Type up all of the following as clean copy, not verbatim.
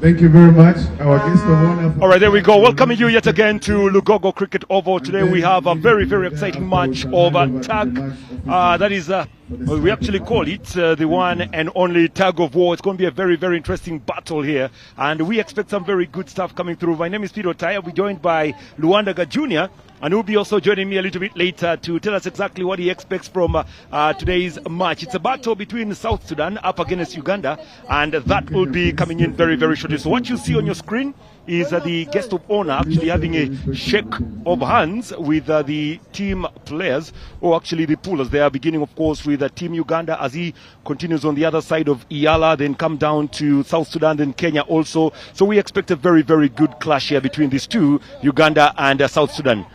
Thank you very much. Our guest of honor. All right, there we go. Welcoming you yet again to Lugogo Cricket Oval. Today we have a very, very exciting match of tug. That is, we actually call it the one and only Tug of War. It's going to be a very, very interesting battle here. And we expect some very good stuff coming through. My name is Peter Taya. We're joined by Luandaga Jr. And he'll be also joining me a little bit later to tell us exactly what he expects from today's match. It's a battle between South Sudan up against Uganda, and that will be coming in very, very shortly. So what you see on your screen is the guest of honor actually having a shake of hands with the team players, or actually the poolers. They are beginning, of course, with Team Uganda as he continues on the other side of Iyala, then come down to South Sudan, then Kenya also. So we expect a very, very good clash here between these two, Uganda and South Sudan.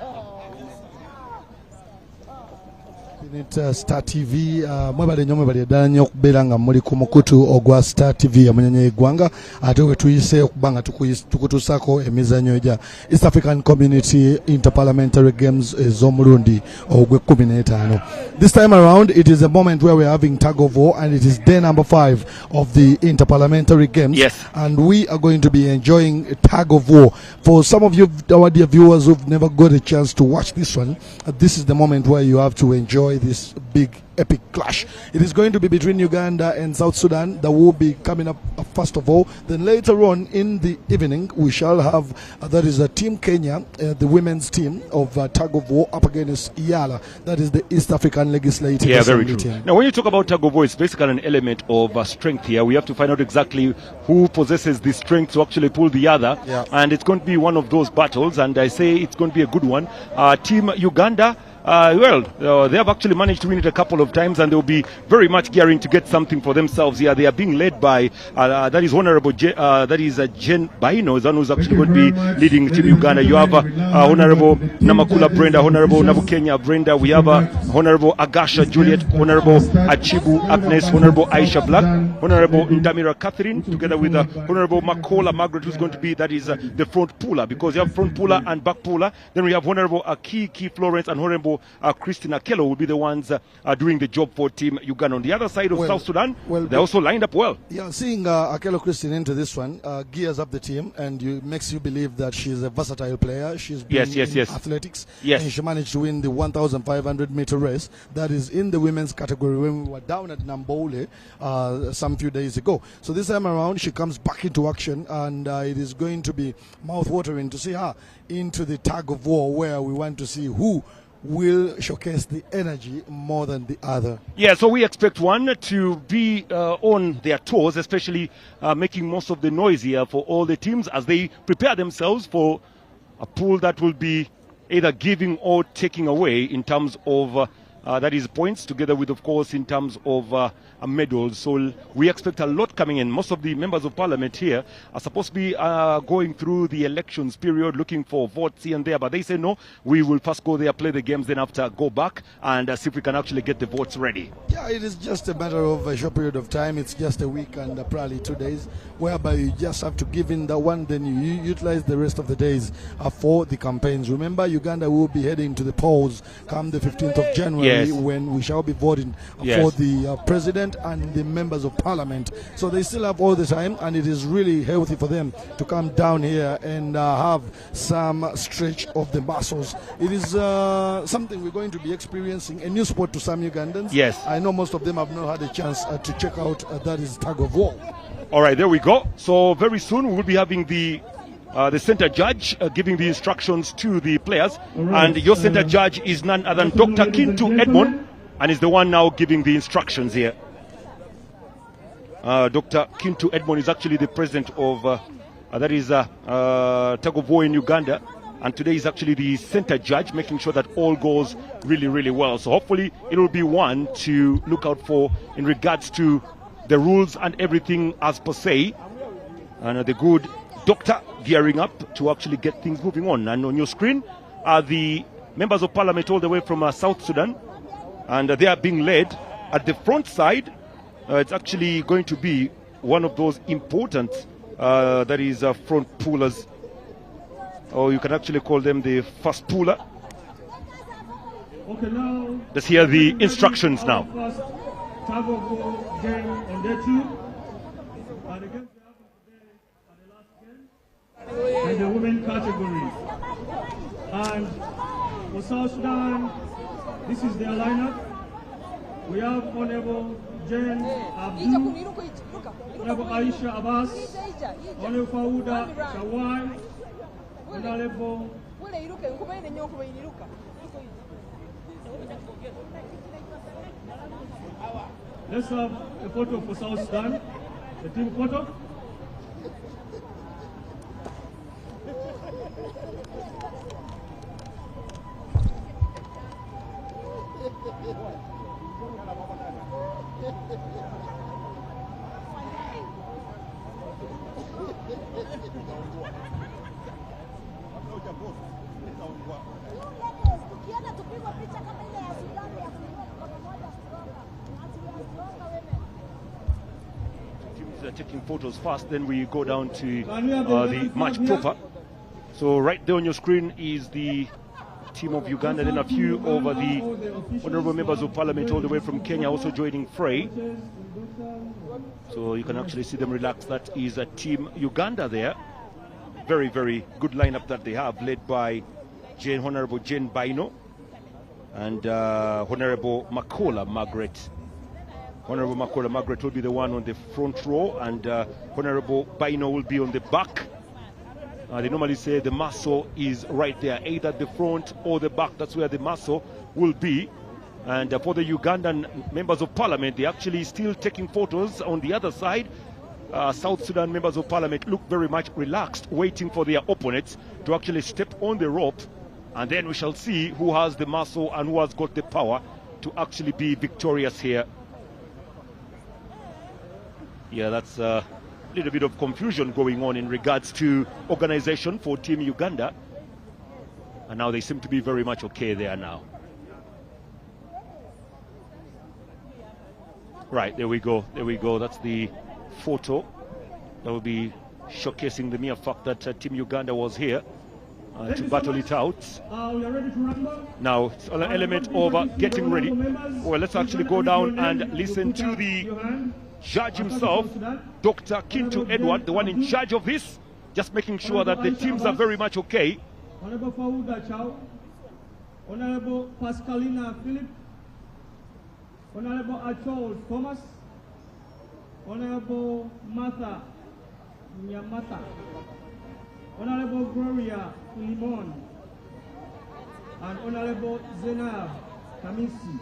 Star TV mwebale nnyo mwebale ddala nnyo okubeera nga muli ku mukutu ogwa Star TV yamunyenye eggwanga ate we tuyise okuba nga tukutuusako emizannyo egya East African Community Interparliamentary Games ez'omulundi ogw'e-15. This time around it is a moment where we are having Tug of War, and it is day number 5 of the Interparliamentary Games. Yes. And we are going to be enjoying Tug of War. For some of you, our dear viewers who've never got a chance to watch this one, this is the moment where you have to enjoy this big epic clash. It is going to be between Uganda and South Sudan. That will be coming up first of all. Then later on in the evening we shall have that is a Team Kenya, the women's team of Tug of War up against Iyala. That is the East African Legislative Assembly team. Now when you talk about Tug of War, it's basically an element of strength here. We have to find out exactly who possesses the strength to actually pull the other, and it's going to be one of those battles, and I say it's going to be a good one. Team Uganda, they have actually managed to win it a couple of times, and they'll be very much gearing to get something for themselves here. They are being led by that is Honorable Jen Baino, is one who's actually going to be leading Team Uganda. You have Honorable Namakula Brenda, Honorable Nabu Kenya Brenda. We have Honorable Agasha Juliet, Honorable Achibu Agnes, Honorable Aisha Black, Honorable Ndamira Catherine, together with Honorable Makola Margaret, who's going to be, that is the front puller, because you have front puller and back puller. Then we have Honorable Key Florence and Honorable Christina Kello will be the ones doing the job for Team Uganda. On the other side of South Sudan, they also lined up well. Yeah, seeing Akello Christine into this one gears up the team, and makes you believe that she's a versatile player. She's been in athletics, and she managed to win the 1,500 meter race. That is in the women's category when we were down at Nambole some few days ago. So this time around, she comes back into action, and it is going to be mouth-watering to see her into the Tug of War, where we want to see who will showcase the energy more than the other. Yeah, so we expect one to be on their toes, especially making most of the noise here for all the teams as they prepare themselves for a pool that will be either giving or taking away in terms of that is points, together with, of course, in terms of medals. So we expect a lot coming in. Most of the members of parliament here are supposed to be going through the elections period, looking for votes here and there, but they say no, we will first go there, play the games, then after go back and see if we can actually get the votes ready. Yeah, it is just a matter of a short period of time. It's just a week and probably 2 days, whereby you just have to give in the one, then you utilize the rest of the days for the campaigns. Remember, Uganda will be heading to the polls come the 15th of January, when we shall be voting for the president and the members of parliament. So they still have all the time, and it is really healthy for them to come down here and have some stretch of the muscles. It is something we're going to be experiencing, a new sport to some Ugandans. Yes, I know most of them have not had a chance to check out that is Tug of War. All right, there we go. So very soon we will be having the center judge giving the instructions to the players, and your center judge is none other than Dr. Kintu Edmond, and is the one now giving the instructions here. Dr. Kintu Edmond is actually the president of that is Tug of War in Uganda, and today is actually the center judge, making sure that all goes really, really well. So hopefully it will be one to look out for in regards to the rules and everything as per se, and the good doctor gearing up to actually get things moving on. And on your screen are the members of parliament all the way from South Sudan, and they are being led at the front side. It's actually going to be one of those important that is front pullers, or you can actually call them the first puller. Okay, now let's hear the instructions now. Tug of War game on day 2, and against the today, and the last the women category. And for South Sudan, this is their lineup. We have Honorable Jane Abdul, Honorable Aisha Abbas, Honorable Fauda Shawai, Honorable Let's have a photo for South Sudan, the team photo. Teams are taking photos first, then we go down to the match proper. So right there on your screen is the team of Uganda, then a few over the honorable members of parliament all the way from Kenya also joining fray. So you can actually see them relax. That is a team Uganda there. Very, very good lineup that they have, led by Honorable Jane Baino and Honorable Makola Margaret. Honorable Makola Margaret will be the one on the front row, and Honorable Baino will be on the back. They normally say the muscle is right there, either at the front or the back. That's where the muscle will be. And for the Ugandan members of parliament, they're actually still taking photos on the other side. South Sudan members of parliament look very much relaxed, waiting for their opponents to actually step on the rope. And then we shall see who has the muscle and who has got the power to actually be victorious here. Yeah, that's a little bit of confusion going on in regards to organization for Team Uganda. And now they seem to be very much okay there now. Right, there we go. There we go. That's the photo that will be showcasing the mere fact that Team Uganda was here to battle it out. Now, it's an element of getting ready. Well, let's actually go down and listen to the judge himself, Dr. Kintu Edward, the one in charge of this, just making sure that the teams are very much okay. Honorable Fauda Chow, Honorable Pascalina Philip, Honorable Achol Thomas, Honorable Martha Nyamata, Honorable Gloria Limon, and Honorable Zenab Kamisi.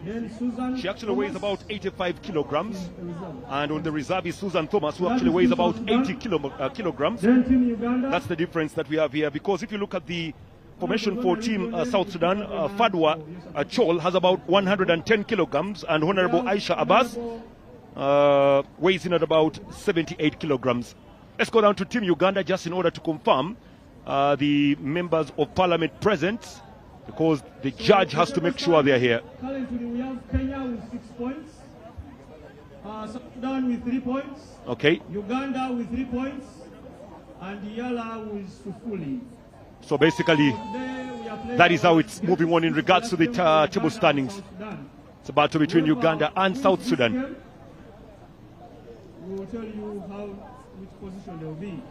Then Susan She actually weighs about 85 kilograms, and on the reserve is Susan Thomas, who actually weighs about 80 kilograms. That's the difference that we have here, because if you look at the formation for Team South Sudan, Fadwa Chol has about 110 kilograms, and Honorable Aisha Abbas weighs in at about 78 kilograms. Let's go down to Team Uganda just in order to confirm the members of parliament present, because the judge has to make sure they're here. Currently we have Kenya with 6 points, Sudan with 3 points, Okay. Uganda with 3 points, and Yala with Sufuli. So basically, that is how it's moving on in regards to the table standings. It's a battle between Uganda and South Sudan. We will tell you which position they will be.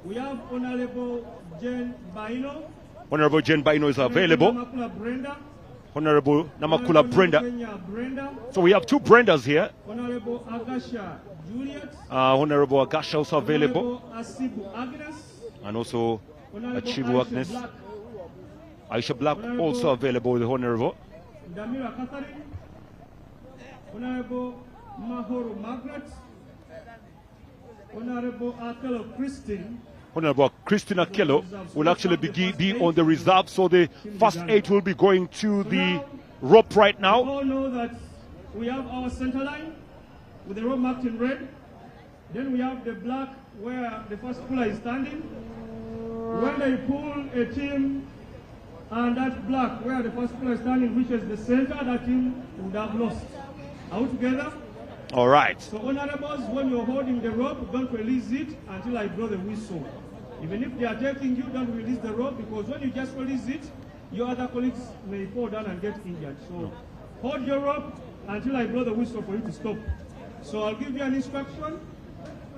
We have Honorable Jane Baino. Honorable Jane Baino is available. Honorable Namakula Brenda. So we have two Brendas here. Honorable Agasha Juliet. Honorable Agasha also available. Honorable Asibu Agnes. And also Achibu Agnes. Aisha Black also available, the Honorable. Damira Catherine. Honorable Mahoro Margaret. Honorable Akelo Christine. Honorable Christina Kello will actually be on the reserve, so the first 8 will be going to the rope right now. We all know that we have our center line with the rope marked in red. Then we have the black where the first puller is standing. When they pull a team and that black where the first puller is standing reaches the center, that team would have lost. Are we together? All right. So honorables, when you're holding the rope, don't release it until I blow the whistle. Even if they are taking you, don't release the rope, because when you just release it, your other colleagues may fall down and get injured. So hold your rope until I blow the whistle for you to stop. So I'll give you an instruction.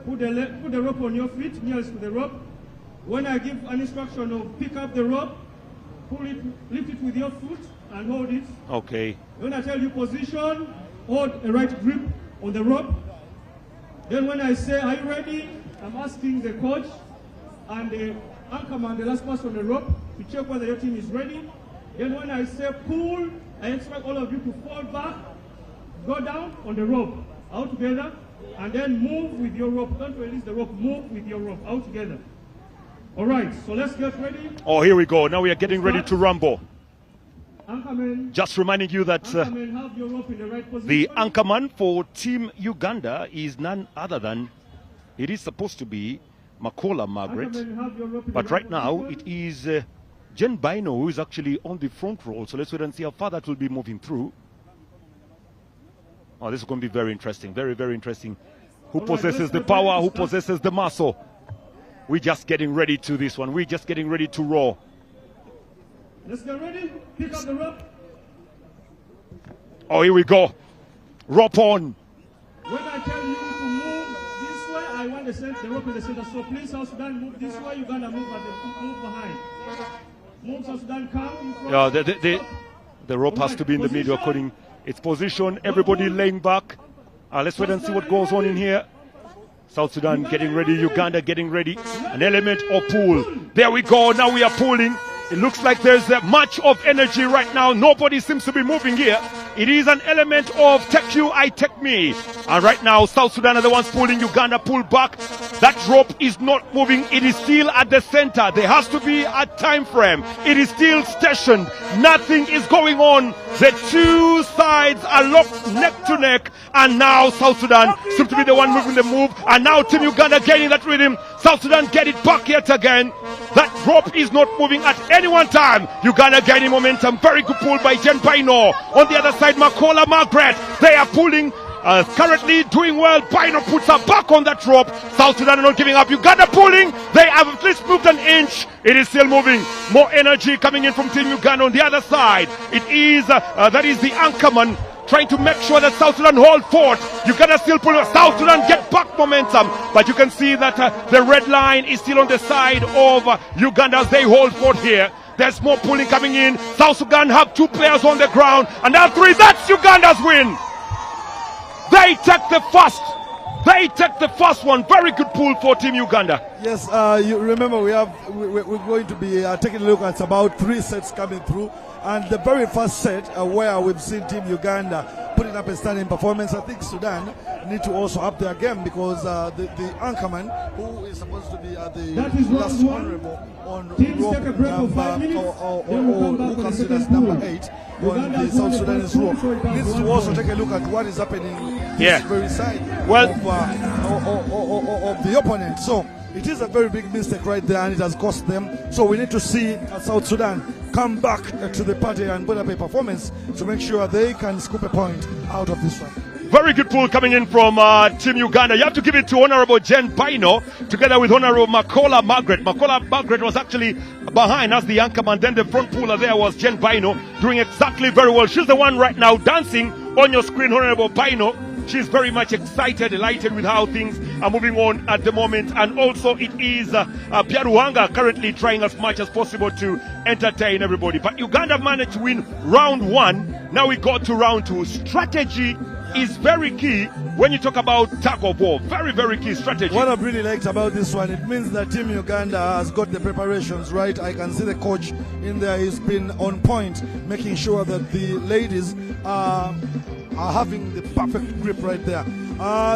Put the rope on your feet, nearest to the rope. When I give an instruction of pick up the rope, pull it, lift it with your foot and hold it. Okay. When I tell you position, hold a right grip on the rope. Then when I say, are you ready? I'm asking the coach and the anchorman, the last person on the rope, to check whether your team is ready. Then when I say pull, I expect all of you to fall back, go down on the rope, out together, and then move with your rope. Don't release the rope, move with your rope, out together. All right, so let's get ready. Oh, here we go. Now we are getting ready to rumble. Anchorman, Just reminding you that Anchorman, have your rope in the right position. the anchorman for Team Uganda is none other than, it is supposed to be Makola Margaret. Anchorman, have your rope in But the right now, position. it is Jen Bino who is actually on the front row. So let's wait and see how far that will be moving through. Oh, this is going to be very interesting. Very, very interesting. Who possesses the power? Who possesses the muscle? We're just getting ready to this one. We're just getting ready to roar. Let's get ready. Pick up the rope. Oh, here we go. Rope on. When I tell you to move this way, I want the rope in the center. So please, South Sudan, move this way. Uganda, move behind. Move, South Sudan, come in front. Yeah, the rope has to be in the middle according its position. Everybody laying back. Let's wait and see what goes on in here. South Sudan getting ready. Uganda getting ready. An element of pull. There we go. Now we are pulling. It looks like there's much of energy right now. Nobody seems to be moving here. It is an element of take you, I take me. And right now, South Sudan are the ones pulling. Uganda pull back. That rope is not moving. It is still at the center. There has to be a time frame. It is still stationed. Nothing is going on. The two sides are locked neck to neck. And now South Sudan seems to be the one moving the move. And now Team Uganda getting that rhythm. South Sudan get it back yet again. That rope is not moving at any one time. Uganda gaining momentum. Very good pull by Jen Bino. On the other side, Makola Margaret. They are pulling. Currently doing well. Bino puts her back on that rope. South Sudan are not giving up. Uganda pulling. They have at least moved an inch. It is still moving. More energy coming in from Team Uganda on the other side. It is, that is the anchorman trying to make sure that South Sudan hold fort. Uganda still pulling. South Sudan get back momentum. But you can see that the red line is still on the side of Uganda as they hold fort here. There's more pulling coming in. South Sudan have two players on the ground. And now three. That's Uganda's win. They take the first. They take the first one. Very good pull for Team Uganda. Yes, you remember we're going to be taking a look at about 3 sets coming through. And the very first set where we've seen Team Uganda putting up a standing performance, I think Sudan need to also up their game because the anchorman, who is supposed to be the last honorable on rope or who considers number 8 on the South Sudanese rope, needs to also take a look at what is happening this very side of the opponent. So it is a very big mistake right there, and it has cost them. So we need to see South Sudan come back to the party and put up a performance to make sure they can scoop a point out of this one. Very good pull coming in from Team Uganda. You have to give it to Honorable Jen Bino together with Honorable Makola Margaret. Makola Margaret was actually behind as the anchorman. Then the front puller there was Jen Bino, doing exactly very well. She's the one right now dancing on your screen, Honorable Bino. She's very much excited, delighted with how things are moving on at the moment. And also it is Biaruhanga currently trying as much as possible to entertain everybody. But Uganda managed to win round 1. Now we got to round 2. Strategy is very key when you talk about tug of war. Very, very key strategy. What I've really liked about this one, it means that Team Uganda has got the preparations right. I can see the coach in there. He's been on point, making sure that the ladies are having the perfect grip right there.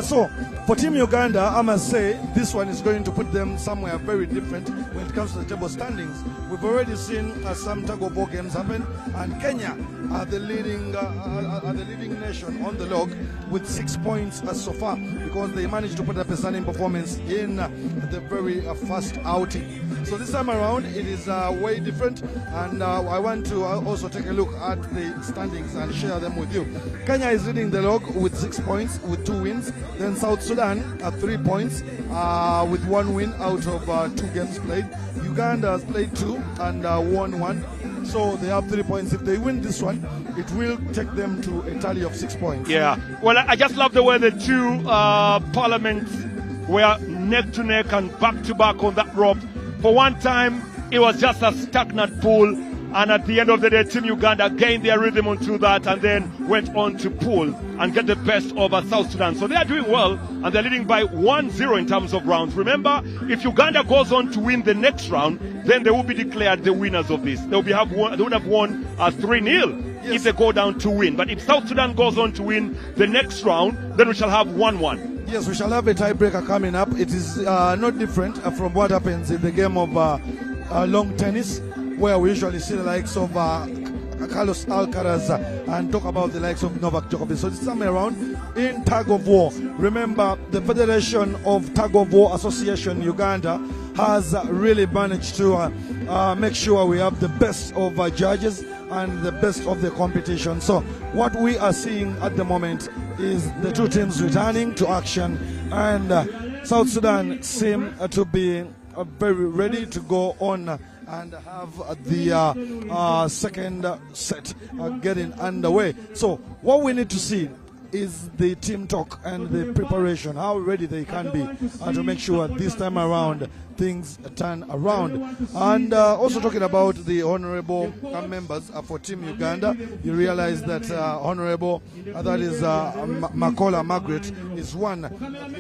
So for Team Uganda, I must say this one is going to put them somewhere very different when it comes to the table standings. We've already seen some tug of war games happen, and Kenya are the leading nation on the log with 6 points so far because they managed to put up a standing performance in the very first outing. So this time around it is way different, and I want to also take a look at the standings and share them with you. Kenya is leading the log with 6 points with 2 wins. Then South Sudan at 3 points with 1 win out of 2 games played. Uganda has played 2 and won 1. So they have 3 points. If they win this one, it will take them to a tally of 6 points. Yeah. Well, I just love the way the two parliaments were neck to neck and back to back on that rope. For one time, it was just a stagnant pool. And at the end of the day, Team Uganda gained their rhythm onto that and then went on to pull and get the best of South Sudan. So they are doing well, and they're leading by 1-0 in terms of rounds. Remember, if Uganda goes on to win the next round, then they will be declared the winners of this. They would have won 3-0 if they go down to win. But if South Sudan goes on to win the next round, then we shall have 1-1. Yes, we shall have a tiebreaker coming up. It is not different from what happens in the game of long tennis, where we usually see the likes of Carlos Alcaraz and talk about the likes of Novak Djokovic. So this time around, in Tug of War, remember the Federation of Tug of War Association Uganda has really managed to make sure we have the best of judges and the best of the competition. So what we are seeing at the moment is the two teams returning to action, and South Sudan seem to be very ready to go on and have the second set getting underway. So what we need to see is the team talk and the preparation, how ready they can be to make sure this time around things turn around. And also talking about the honorable members for Team Uganda, you realize that honorable, that is Makola Margaret, is one.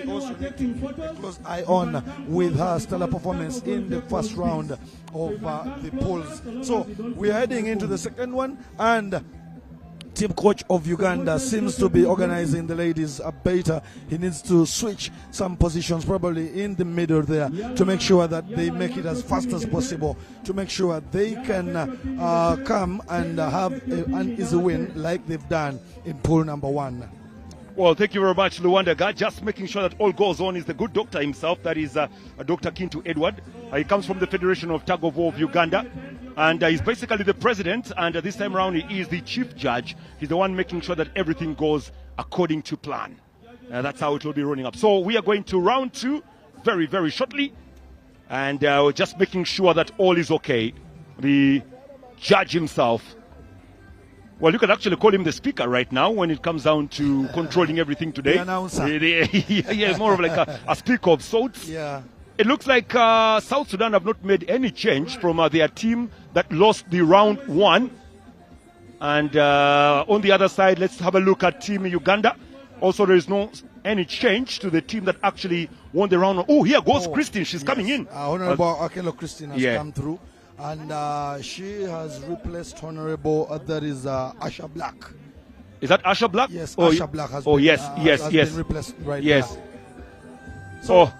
We also need to keep a close eye on with her stellar performance in the first round of the polls. So we're heading into the second one, and team coach of Uganda seems to be organizing the ladies better. He needs to switch some positions, probably in the middle there, to make sure that they make it as fast as possible, to make sure they can come and have an easy win like they've done in pool number 1. Well, thank you very much, Luwanda. Just making sure that all goes on is the good doctor himself, that is Dr. Kintu Edward. He comes from the Federation of Tug of War of Uganda, and he's basically the president, and this time around he is the chief judge. He's the one making sure that everything goes according to plan. That's how it will be running up. So we are going to round 2 very, very shortly, and just making sure that all is okay. The judge himself, well, you can actually call him the speaker right now when it comes down to controlling everything today. The announcer. Yeah, more of like a speaker of sorts. Yeah. It looks like South Sudan have not made any change from their team that lost the round 1. And on the other side, let's have a look at Team Uganda. Also, there is no any change to the team that actually won the round. Oh, here goes Christine. She's coming in. Honorable Akelo Christine has come through. And she has replaced Honorable, that is Asha Black. Is that Asha Black? Yes, Asha Black has been replaced right now. So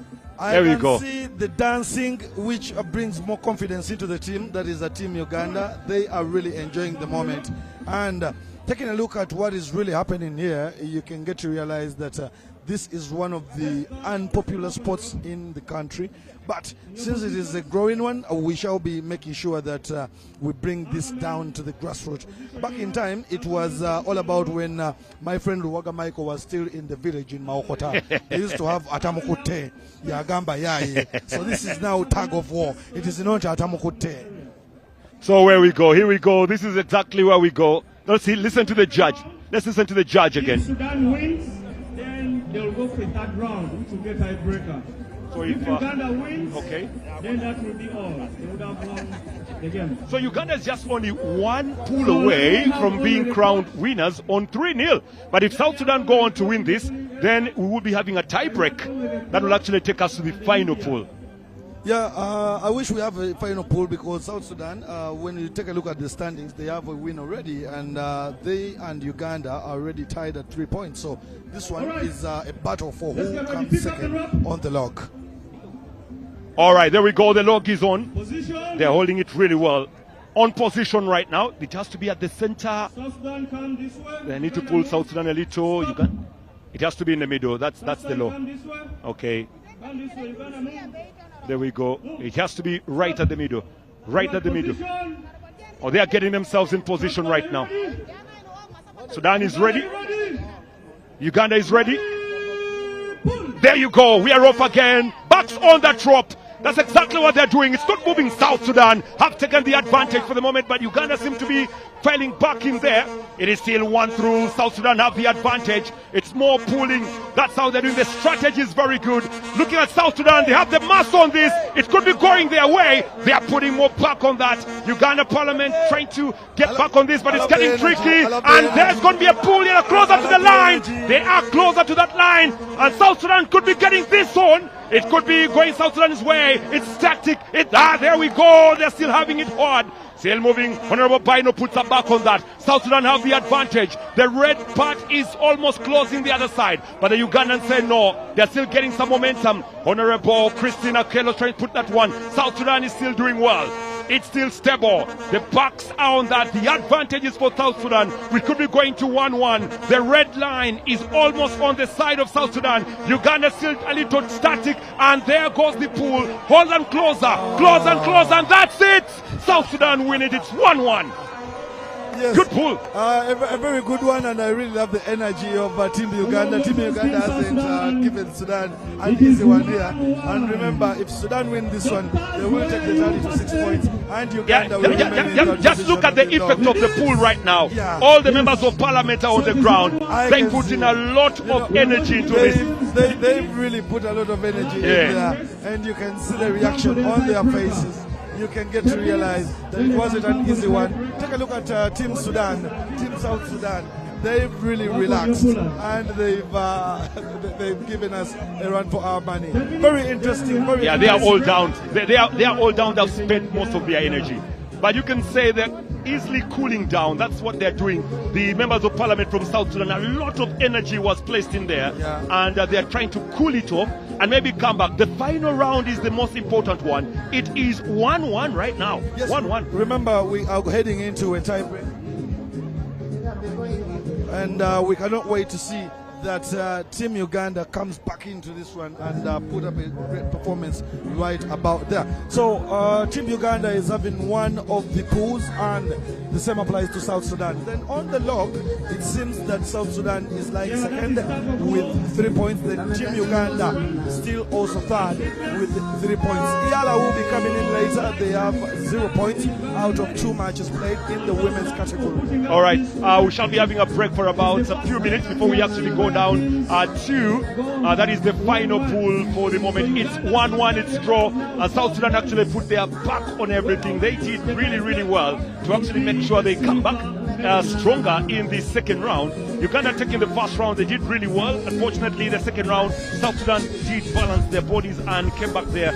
there we go. I can see the dancing, which brings more confidence into the team. That is a Team Uganda. They are really enjoying the moment. And taking a look at what is really happening here, you can get to realize that this is one of the unpopular sports in the country. But since it is a growing one, we shall be making sure that we bring this down to the grassroots. Back in time, it was all about when my friend Ruwaga Michael was still in the village in Maokota. They used to have Atamukute, Yagamba Yai. So this is now Tug of War. It is not Atamukute. So where we go, here we go. This is exactly where we go. Let's see, listen to the judge. Let's listen to the judge again. If Sudan wins, then they'll go for a third round, which will get tiebreaker. So if Uganda wins, then that will be all. They would have won the game. So Uganda is just only one pool away from being crowned winners on 3-0. But if South Sudan go on to win this, then we will be having a tiebreak that will actually take us to the final pool. Yeah, I wish we have a final pool, because South Sudan, when you take a look at the standings, they have a win already, and they and Uganda are already tied at 3 points. So this one is a battle for who comes second on the log. All right, there we go. The log is on. They're holding it really well. On position right now. It has to be at the center. They need to pull South Sudan a little. It has to be in the middle. That's the law. Okay. There we go. It has to be right at the middle. Right at the middle. Oh, they are getting themselves in position right now. Sudan is ready. Uganda is ready. There you go. We are off again. Backs on that rope. That's exactly what they're doing. It's not moving. South Sudan have taken the advantage for the moment, but Uganda seem to be failing back in there. It is still 1-0. South Sudan have the advantage. It's more pulling. That's how they're doing. The strategy is very good. Looking at South Sudan, they have the mass on this. It could be going their way. They are putting more back on that. Uganda Parliament trying to get back on this, but it's getting tricky. And there's going to be a pull here closer to the line. They are closer to that line. And South Sudan could be getting this on. It could be going South Sudan's way. It's tactic. There we go. They're still having it hard. Still moving. Honorable Bino puts a back on that. South Sudan have the advantage. The red part is almost closing the other side. But the Ugandans say no. They're still getting some momentum. Honorable Christina Kello trying to put that one. South Sudan is still doing well. It's still stable. The backs are on that. The advantage is for South Sudan. We could be going to 1-1. The red line is almost on the side of South Sudan. Uganda still a little static. And there goes the pool. Hold on closer. Close and close. And that's it. South Sudan win it. It's 1-1. Yes. Good pull. A very good one, and I really love the energy of Team Uganda. Team Uganda hasn't given Sudan an easy one here. And remember, if Sudan win this one, they will take the tally to 6 points. And Uganda will remain in just look at the effect of the pool right now. Yeah. All the members of parliament are on the ground. They put in a lot of energy into this. They've really put a lot of energy in there. And you can see the reaction on their faces. You can get to realize that it wasn't an easy one. Take a look at Team Sudan, Team South Sudan. They've really relaxed and they've given us a run for our money. Very interesting. Very they are all down. They are all down. They've spent most of their energy. But you can say they're easily cooling down. That's what they're doing. The members of parliament from South Sudan, a lot of energy was placed in there, and they're trying to cool it off and maybe come back. The final round is the most important one. It is 1-1 right now. Yes, 1-1. Remember, we are heading into a tie break, and we cannot wait to see that Team Uganda comes back into this one and put up a great performance right about there. So Team Uganda is having one of the pools, and the same applies to South Sudan. Then on the log, it seems that South Sudan is like second with 3 points. Then Team Uganda still also third with 3 points. Iyala will be coming in later. They have 0 points out of 2 matches played in the women's category. All right, we shall be having a break for about a few minutes before we actually go down to that is the final pool for the moment. It's 1-1, it's draw. South Sudan actually put their back on everything. They did really, really well to actually make sure they come back stronger in the second round. Uganda taking the first round, they did really well. Unfortunately, the second round, South Sudan did balance their bodies and came back there.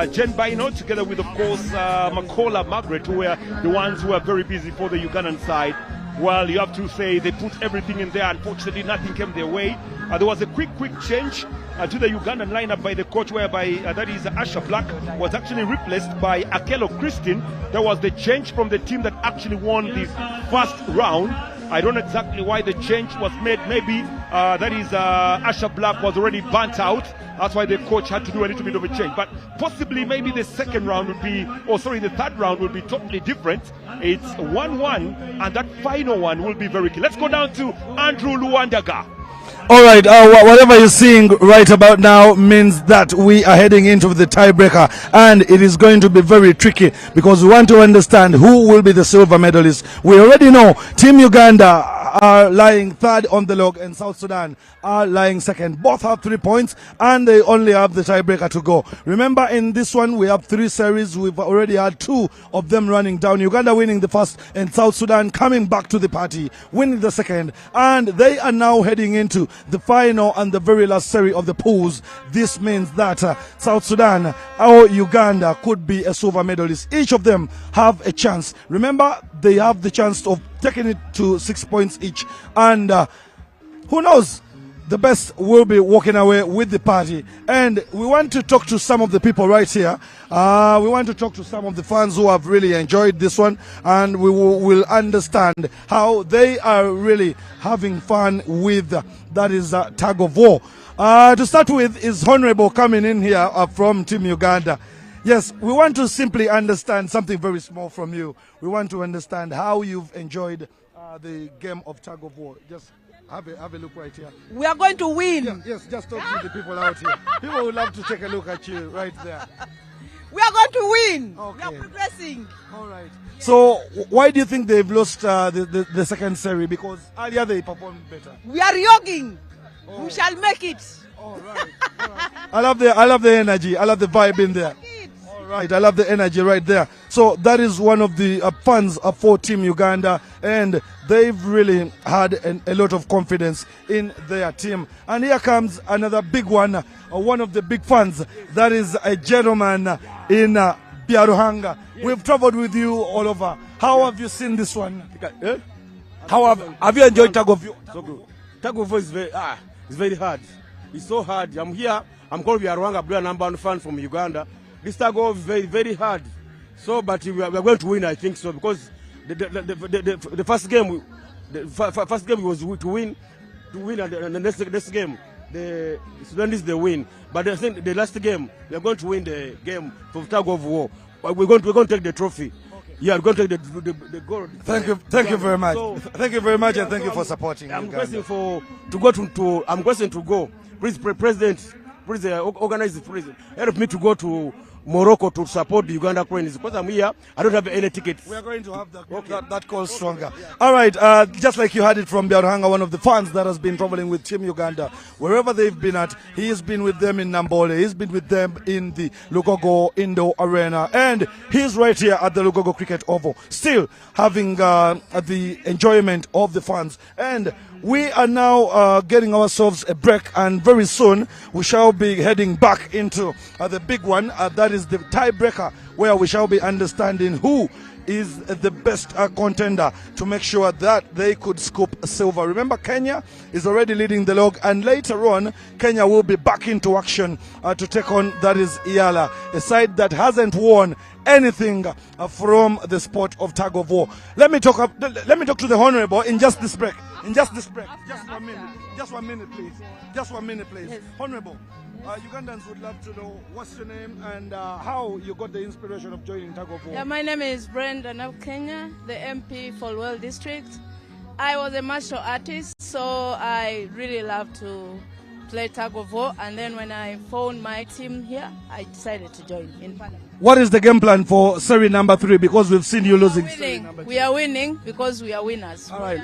Jen Bino, together with, of course, Makola Margaret, who were the ones who were very busy for the Ugandan side. Well, you have to say they put everything in there. Unfortunately, nothing came their way. There was a quick change to the Ugandan lineup by the coach, whereby that is Asha Black was actually replaced by Akello Christine. That was the change from the team that actually won the first round. I don't know exactly why the change was made. Maybe that is Asha Black was already burnt out. That's why the coach had to do a little bit of a change. But possibly maybe the second round would be, the third round will be totally different. It's 1-1, and that final one will be very key. Let's go down to Andrew Luandaga. All right, whatever you're seeing right about now means that we are heading into the tiebreaker, and it is going to be very tricky because we want to understand who will be the silver medalist. We already know Team Uganda are lying third on the log and South Sudan are lying second. Both have 3 points and they only have the tiebreaker to go. Remember, in this one we have 3 series. We've already had 2 of them running down. Uganda winning the first and South Sudan coming back to the party, winning the second, and they are now heading into the final and the very last series of the pools. This means that South Sudan or Uganda could be a silver medalist. Each of them have a chance. Remember, they have the chance of taking it to 6 points each, and who knows, the best will be walking away with the party. And we want to talk to some of the people right here. We want to talk to some of the fans who have really enjoyed this one, and we will understand how they are really having fun with that is Tug of War. To start with is Honorable coming in here from Team Uganda. Yes, we want to simply understand something very small from you. We want to understand how you've enjoyed the game of Tug of War. Just have a look right here. We are going to win. Yes, just talk to the people out here. People would love to take a look at you right there. We are going to win. Okay. We are progressing. All right. So why do you think they've lost the second series? Because earlier they performed better. We are yogging. We shall make it. All right. All right. I love the energy. I love the vibe in there. All right. I love the energy right there. So that is one of the fans for Team Uganda, and they've really had a lot of confidence in their team. And here comes another big one. One of the big fans. That is a gentleman in Biaruhanga. We've traveled with you all over. How have you seen this one? How have you enjoyed Tug of War? So good. Tug of War is very hard. It's so hard. I'm here. I'm called Biaruhanga, #1 fan from Uganda. This Tug of War is very, very hard. So, but we are going to win, I think so, because the first game, was to win, and the next game, the Sudanese they win. But I think the last game, we are going to win the game for Tug of War. But we're going to take the trophy. Okay. Yeah, we're going to take the gold. Thank you very much. So, thank you very much, and thank you for supporting. I'm requesting to go. Please, President, please organize the president. Help me to go to Morocco to support the Uganda Cranes. Because I'm here, I don't have any tickets. We are going to have that call stronger. Yeah. All right, just like you heard it from Biaruhanga, one of the fans that has been traveling with Team Uganda, wherever they've been at, he has been with them in Nambole, he's been with them in the Lugogo Indoor Arena, and he's right here at the Lugogo Cricket Oval, still having the enjoyment of the fans. And we are now getting ourselves a break, and very soon we shall be heading back into the big one. That is the tiebreaker, where we shall be understanding who is the best contender to make sure that they could scoop silver. Remember, Kenya is already leading the log, and later on, Kenya will be back into action to take on, that is Iyala, a side that hasn't won anything from the sport of Tug of War. Let me talk to the Honorable in just this break. Just 1 minute. Just 1 minute, please. Just 1 minute, please. Yes. Honorable, Ugandans would love to know what's your name and how you got the inspiration of joining Tug of War. Yeah, my name is Brenda of Kenya, the MP for Well District. I was a martial artist, so I really love to play Tug of War. And then when I found my team here, I decided to join in Parliament. What is the game plan for series number 3? Because we've seen you losing. We are winning because we are winners. All right.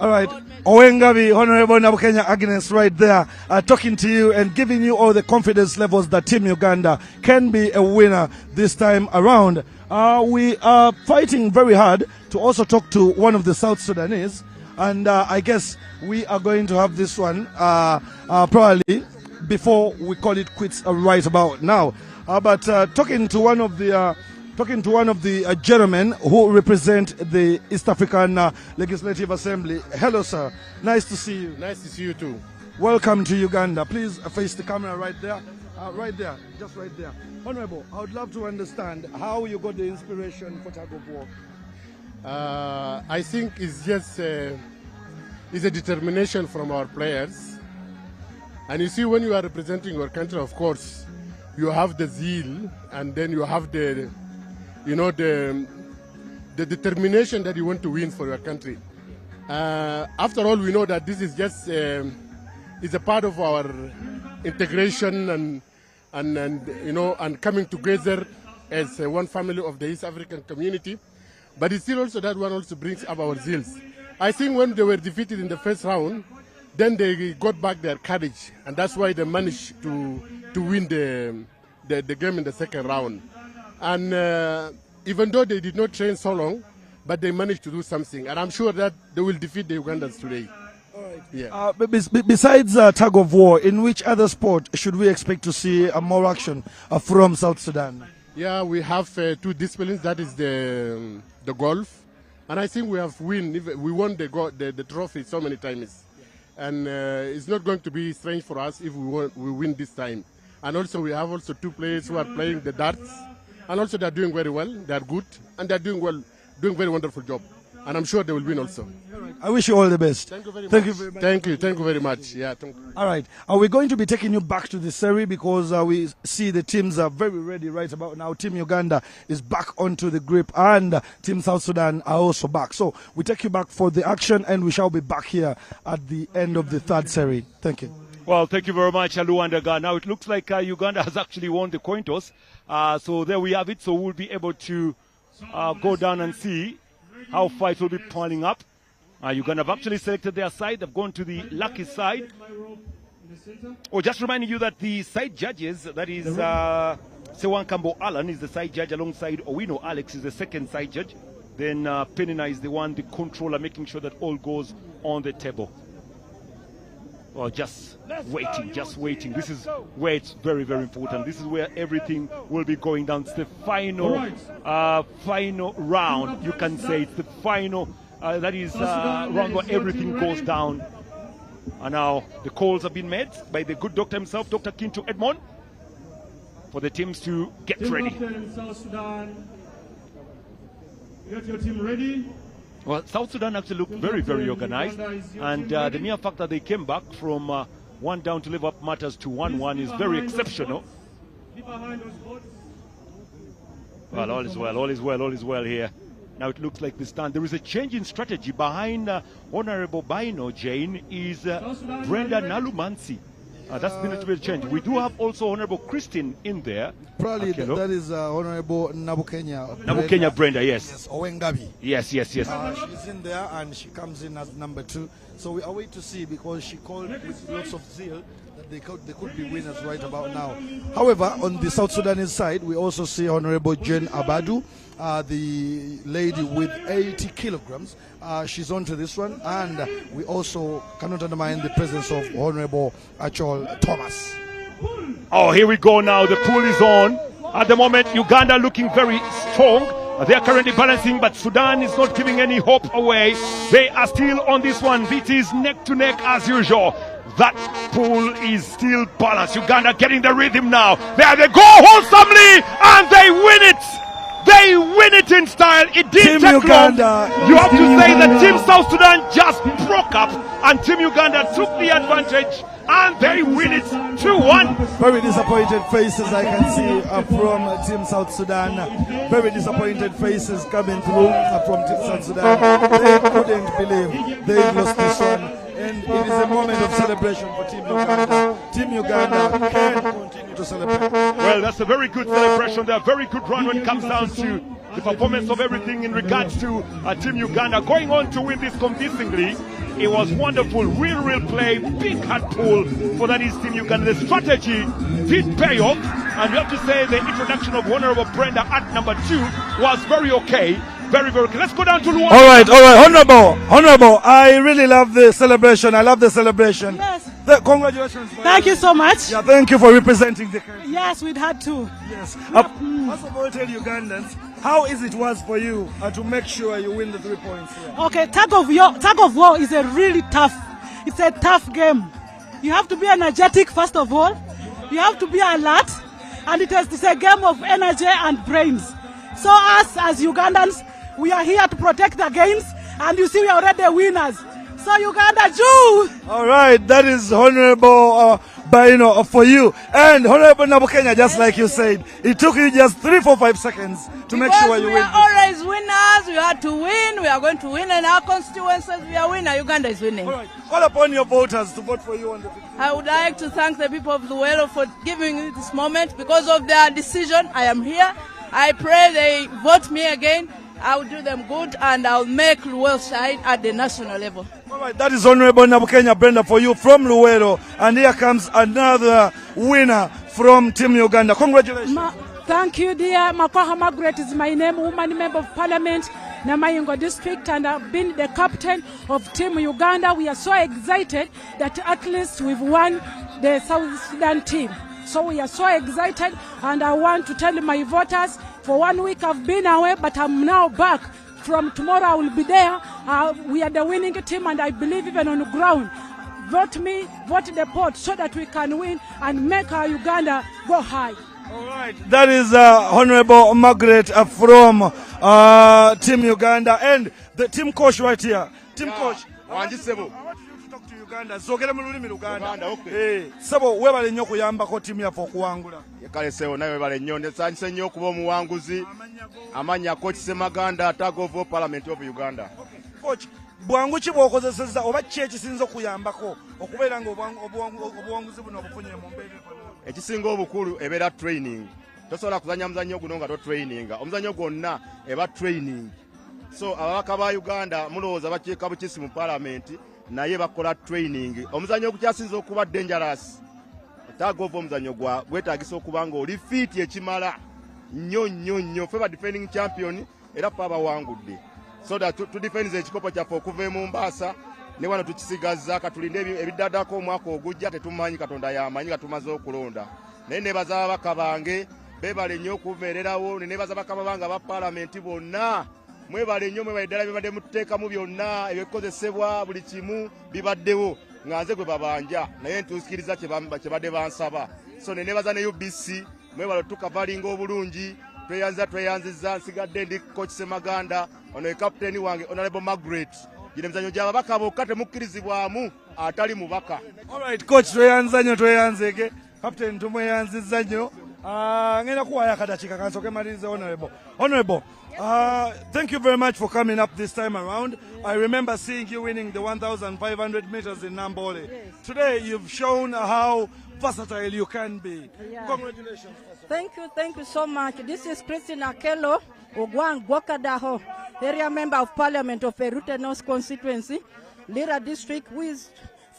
All right, Owengabi, Honorable Nabukenya Agnes right there, talking to you and giving you all the confidence levels that Team Uganda can be a winner this time around. We are fighting very hard to also talk to one of the South Sudanese, and I guess we are going to have this one probably before we call it quits right about now. But talking to one of the gentlemen who represent the East African Legislative Assembly. Hello, sir. Nice to see you. Nice to see you too. Welcome to Uganda. Please face the camera right there. Right there. Just right there. Honorable, I would love to understand how you got the inspiration for Tug of War. I think it's just it's a determination from our players. And you see, when you are representing your country, of course, you have the zeal, and then you have the determination that you want to win for your country. After all, we know that this is just is a part of our integration and coming together as one family of the East African community. But it's still also that one also brings up our zeals. I think when they were defeated in the first round, then they got back their courage, and that's why they managed to win the game in the second round. And even though they did not train so long, but they managed to do something. And I'm sure that they will defeat the Ugandans today. All right. Yeah. Besides Tug of War, in which other sport should we expect to see more action from South Sudan? Yeah, we have 2 disciplines. That is the golf. And I think we won the trophy so many times. And it's not going to be strange for us if we win this time. And also we have 2 players who are playing the darts. And also they are doing very well. They are good, and they are doing very wonderful job. And I'm sure they will win also. I wish you all the best. Thank you very much. Thank you very much. Yeah. All right. We're going to be taking you back to the series because we see the teams are very ready right about now. Team Uganda is back onto the grip, and Team South Sudan are also back. So we take you back for the action, and we shall be back here at the end of the 3rd series. Thank you. Well, thank you very much, Luandaga. Now it looks like Uganda has actually won the coin toss. So there we have it. So we'll be able to go down and see how fight will be piling up. Uganda have actually selected their side. They've gone to the lucky side. Oh, just reminding you that the side judges, that is Sewan Kambo Alan is the side judge alongside Owino Alex is the second side judge. Then Penina is the one, the controller, making sure that all goes on the table. Well, just waiting. This is where it's very, very important. This is where everything will be going down. It's the final, final round, you can say. It's the final, that is round where everything goes down. And now the calls have been made by the good doctor himself, Dr. Kintu Edmond, for the teams to get ready. South Sudan, you got your team ready? Well, South Sudan actually looked very, very organized. And the mere fact that they came back from 1 down to live up matters to 1-1 is very exceptional. Well, all is well here. Now it looks like this stand. There is a change in strategy behind Honorable Baino Jane is Brenda Nalumansi. That's been a little bit of change. We do have also Honorable Christine in there. Probably that is Honorable Nabukenya. Nabukenya Brenda, yes. Yes, Owengabi. Yes. She's in there and she comes in as number 2. So we are waiting to see, because she called with lots of zeal that they could be winners right about now. However, on the South Sudanese side, we also see Honorable Jane Abadu, the lady with 80 kilograms. She's onto this one, and we also cannot undermine the presence of Honorable Achol Thomas. Oh, here we go now. The pool is on. At the moment, Uganda looking very strong. They are currently balancing, but Sudan is not giving any hope away. They are still on this one. It is neck to neck as usual. That pool is still balanced. Uganda getting the rhythm now. There they go wholesomely, and they win it. They win it in style. It didn't take long. You have to say that Team South Sudan just broke up, and Team Uganda took the advantage, and they win it 2-1. Very disappointed faces I can see from Team South Sudan. Very disappointed faces coming through from Team South Sudan. They couldn't believe they lost this one. And it is a moment of celebration for Team Uganda. Team Uganda can continue to celebrate. Well, that's a very good celebration. They're a very good run when it comes down to the performance of everything in regards to Team Uganda going on to win this convincingly. It was wonderful, real play, big hard pull for that is Team Uganda. The strategy did pay off, and we have to say the introduction of Honorable Brenda at number 2 was very okay. Very okay. Let's go down to Luanda. All right. Honorable, I really love the celebration. I love the celebration. Yes. Congratulations. Thank you so much. Yeah, thank you for representing the country. Yes, we'd had to. Yes. First of all, tell Ugandans, how easy it was for you to make sure you win the 3 points here. Okay, Tug of War is a really tough, it's a tough game. You have to be energetic first of all. You have to be alert, and it's a game of energy and brains. So us as Ugandans, we are here to protect the games, and you see we are already winners. So Uganda, Jew! All right, that is Honorable Baino for you. And Honorable Nabukenya, just like you said, it took you just 3, 4, 5 seconds to make sure you win. We are always winners. We had to win. We are going to win in our constituencies. We are winning. Uganda is winning. All right, call upon your voters to vote for you on the 15th. I would like to thank the people of Luwero for giving me this moment. Because of their decision, I am here. I pray they vote me again. I will do them good, and I'll make Luwero shine at the national level. All right, that is Honorable Nabukenya Brenda for you from Luwero. And here comes another winner from Team Uganda. Congratulations. Thank you, dear. Makwaha Margaret is my name, woman member of parliament, Namayingo district, and I've been the captain of Team Uganda. We are so excited that at least we've won the South Sudan team. So we are so excited, and I want to tell my voters, for 1 week I've been away, but I'm now back. From tomorrow I will be there. We are the winning team, and I believe even on the ground. Vote me, vote the pot, so that we can win and make our Uganda go high. All right, that is Honorable Margaret from Team Uganda, and the team coach right here. Team coach. I want you to talk to Uganda. So get them in Uganda. Okay. Sabo webale nnyo kuyambako team yaffe okuwangula. Kale sewo naye webale nnyo ndesanyise nnyo okuba omuwanguzi. Amanya coach Semaganda, Tug Of War, Parliament of Uganda. Okay. Coach, bwangu ki bw'okozesezza oba ki ekisinza okuyambako okubeera nga obuwanguzi buno obufunye mu mbeera ekisinga obukulu ebeera training. Tosobola kuzanya muzannyo guno nga to traininga. Omuzannyo gwonna eba training. So ababaka ba Uganda mulowooza bakiika bukisi mu palamenti naye bakola training. Omuzannyo ogukyasinza okuba dangerous. Tug of War omuzannyo gwetaagisa okuba nga oli fit ekimala nnyo. Ffe ba defending champion era ffe abawangudde. So that to defend ekikopo kyaffe okuva mu Mombasa ne wano tukisigazza katulinde ebiddadako omwaka ogujja tetumanyi Katonda yamanyi nga tumaze okulonda. Naye nebaza ababaka bange bebale nnyo okuvumererawo, ne nebaza bakama banga ba palamenti bonna mwebale nnyo mwebale ddala bibadde muteekamu byonna ebikozesebwa buli kimu bibaddewo nga nze gwe babanja naye ntusikiriza kye badde bansaba. So ne nebaza ne UBC mwebale tukavalinga obulungi tweyanzizza nsigadde ndi coach Semaganda ono ye kapiteeni wange Honorable Margaret. Gino emizannyo gy'ababaka bokka temukkirizibwamu atali mubaka. Alright coach, tweyanzege kapiteeni tumweyanzizza nnyo. Ngenda kuwaya akadakiika kansoke malirize Honorable. Thank you very much for coming up this time around. I remember seeing you winning the 1,500 meters in Nambole. Yes. Today you've shown how versatile you can be. Yeah. Congratulations. Thank you so much. This is Christina Kello, Ogwang Gwakadaho, area member of parliament of Erute North constituency, Lira district, who is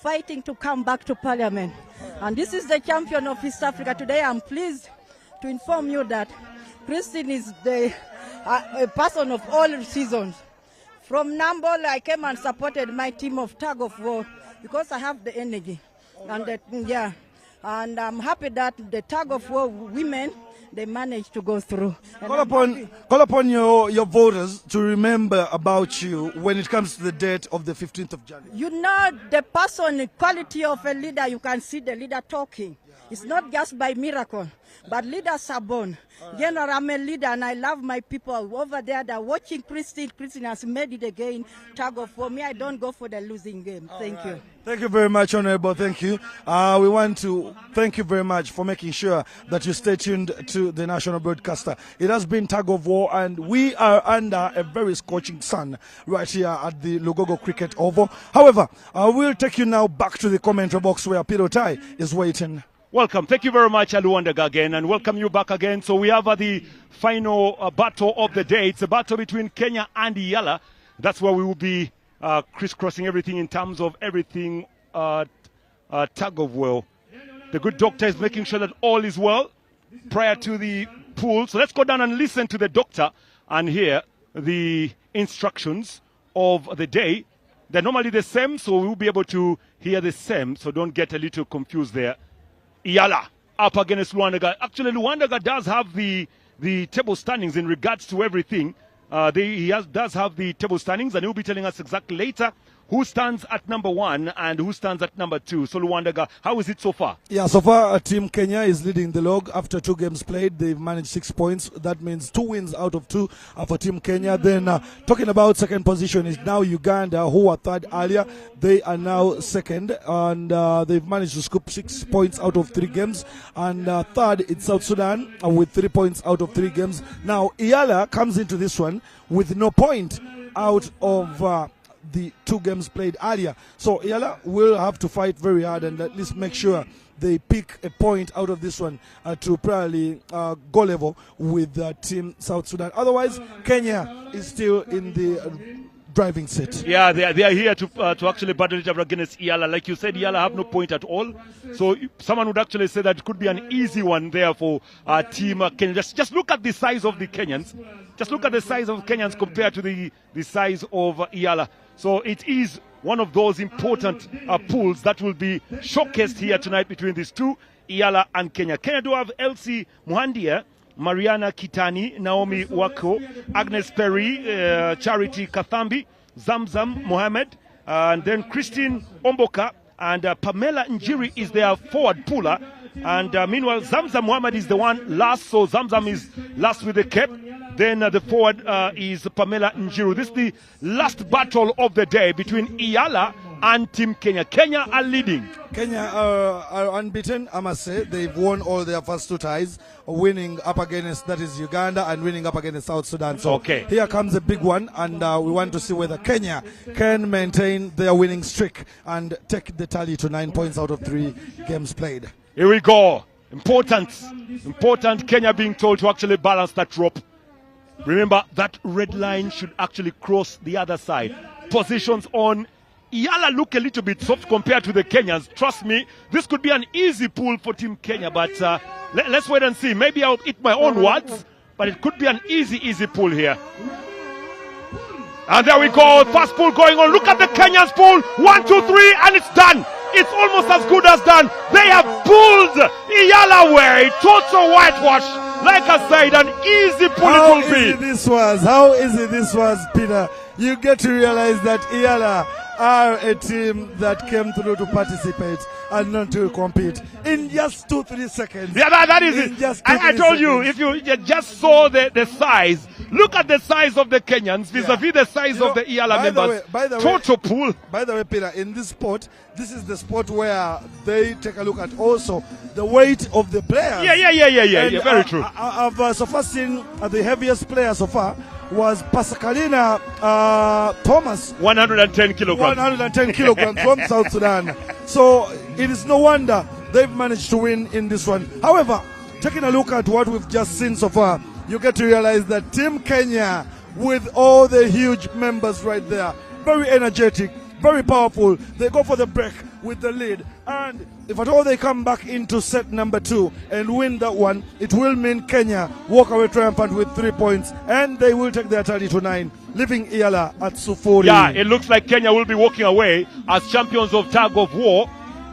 fighting to come back to parliament. And this is the champion of East Africa. Today I'm pleased to inform you that Christine is the a person of all seasons. From Nambole, I came and supported my team of Tug of War because I have the energy. And I'm happy that the Tug of War women, they managed to go through. Call upon your voters to remember about you when it comes to the date of the 15th of January. You know, the person, quality of a leader, you can see the leader talking. It's not just by miracle, but leaders are born. General, I'm a leader and I love my people over there. They're watching Christine. Christine has made it again. Tug of War. Me, I don't go for the losing game. Thank you. Thank you very much, Honorable. Thank you. We want to thank you very much for making sure that you stay tuned to the national broadcaster. It has been Tug of War, and we are under a very scorching sun right here at the Lugogo Cricket Oval. However, we'll take you now back to the commentary box where Peter Tai is waiting. Welcome. Thank you very much, Aluandaga, again, and welcome you back again. So we have the final battle of the day. It's a battle between Kenya and Yala. That's where we will be crisscrossing everything in terms of everything Tug of War. The good doctor is making sure that all is well prior to the pool. So let's go down and listen to the doctor and hear the instructions of the day. They're normally the same, so we'll be able to hear the same. So don't get a little confused there. Yala up against Luandaga. Actually, Luandaga does have the table standings in regards to everything. He does have the table standings, and he'll be telling us exactly later who stands at number 1 and who stands at number 2. So Luandaga, how is it so far? Yeah, so far Team Kenya is leading the log. After 2 games played, they've managed 6 points. That means 2 wins out of 2 for Team Kenya. Then talking about second position is now Uganda, who were third earlier. They are now second, and they've managed to scoop 6 points out of 3 games. And third, it's South Sudan with 3 points out of 3 games. Now, Yala comes into this one with no point out of the 2 games played earlier. So Yala will have to fight very hard and at least make sure they pick a point out of this one to probably go level with Team South Sudan. Otherwise, Kenya is still in the driving seat. Yeah, they are here to actually battle each other against Yala. Like you said, Yala have no point at all. So someone would actually say that it could be an easy one there for Team Kenya. Just look at the size of the Kenyans. Just look at the size of Kenyans compared to the size of Yala. So it is one of those important pools that will be showcased here tonight between these two, Yala and Kenya. Kenya do have Elsie Muhandia, Mariana Kitani, Naomi Wako, Agnes Perry, Charity Kathambi, Zamzam Mohammed, and then Christine Omboka, and Pamela Njiri is their forward puller. And meanwhile, Zamzam Mohammed is the one last, so Zamzam is last with the cap. Then the forward is Pamela Njiru. This is the last battle of the day between Yala and Team Kenya. Kenya are leading. Kenya are unbeaten, I must say. They've won all their first 2 ties, winning up against, that is Uganda, and winning up against South Sudan. So okay, here comes a big one, and we want to see whether Kenya can maintain their winning streak and take the tally to 9 points out of 3 games played. Here we go. Important Kenya being told to actually balance that rope. Remember, that red line should actually cross the other side. Positions on Iyala look a little bit soft compared to the Kenyans. Trust me, this could be an easy pull for Team Kenya, but let's wait and see. Maybe I'll eat my own words, but it could be an easy pull here. And there we go, first pull going on. Look at the Kenyans pull. 1, 2, 3, and it's done. It's almost as good as done. They have pulled Iyala away. Total whitewash. Like I said, an easy pull it will be. How easy this was, Peter. You get to realize that Iyala are a team that came through to participate and not to compete in just 2-3 seconds. Yeah, that is it. I told you, if you just saw the size, look at the size of the Kenyans vis-a-vis the size of the Iyala members. Total pull. By the way, Peter, in this sport, this is the sport where they take a look at also the weight of the players. Yeah, very true. I've so far seen the heaviest player so far was Pascalina Thomas. 110 kilograms. 110 kilograms from South Sudan. So it is no wonder they've managed to win in this one. However, taking a look at what we've just seen so far, you get to realize that Team Kenya, with all the huge members right there, very energetic, very powerful. They go for the break with the lead, and if at all they come back into set number 2 and win that one, it will mean Kenya walk away triumphant with 3 points, and they will take their tally to 9, leaving Iyala at Sufuri. Yeah, it looks like Kenya will be walking away as champions of Tug of War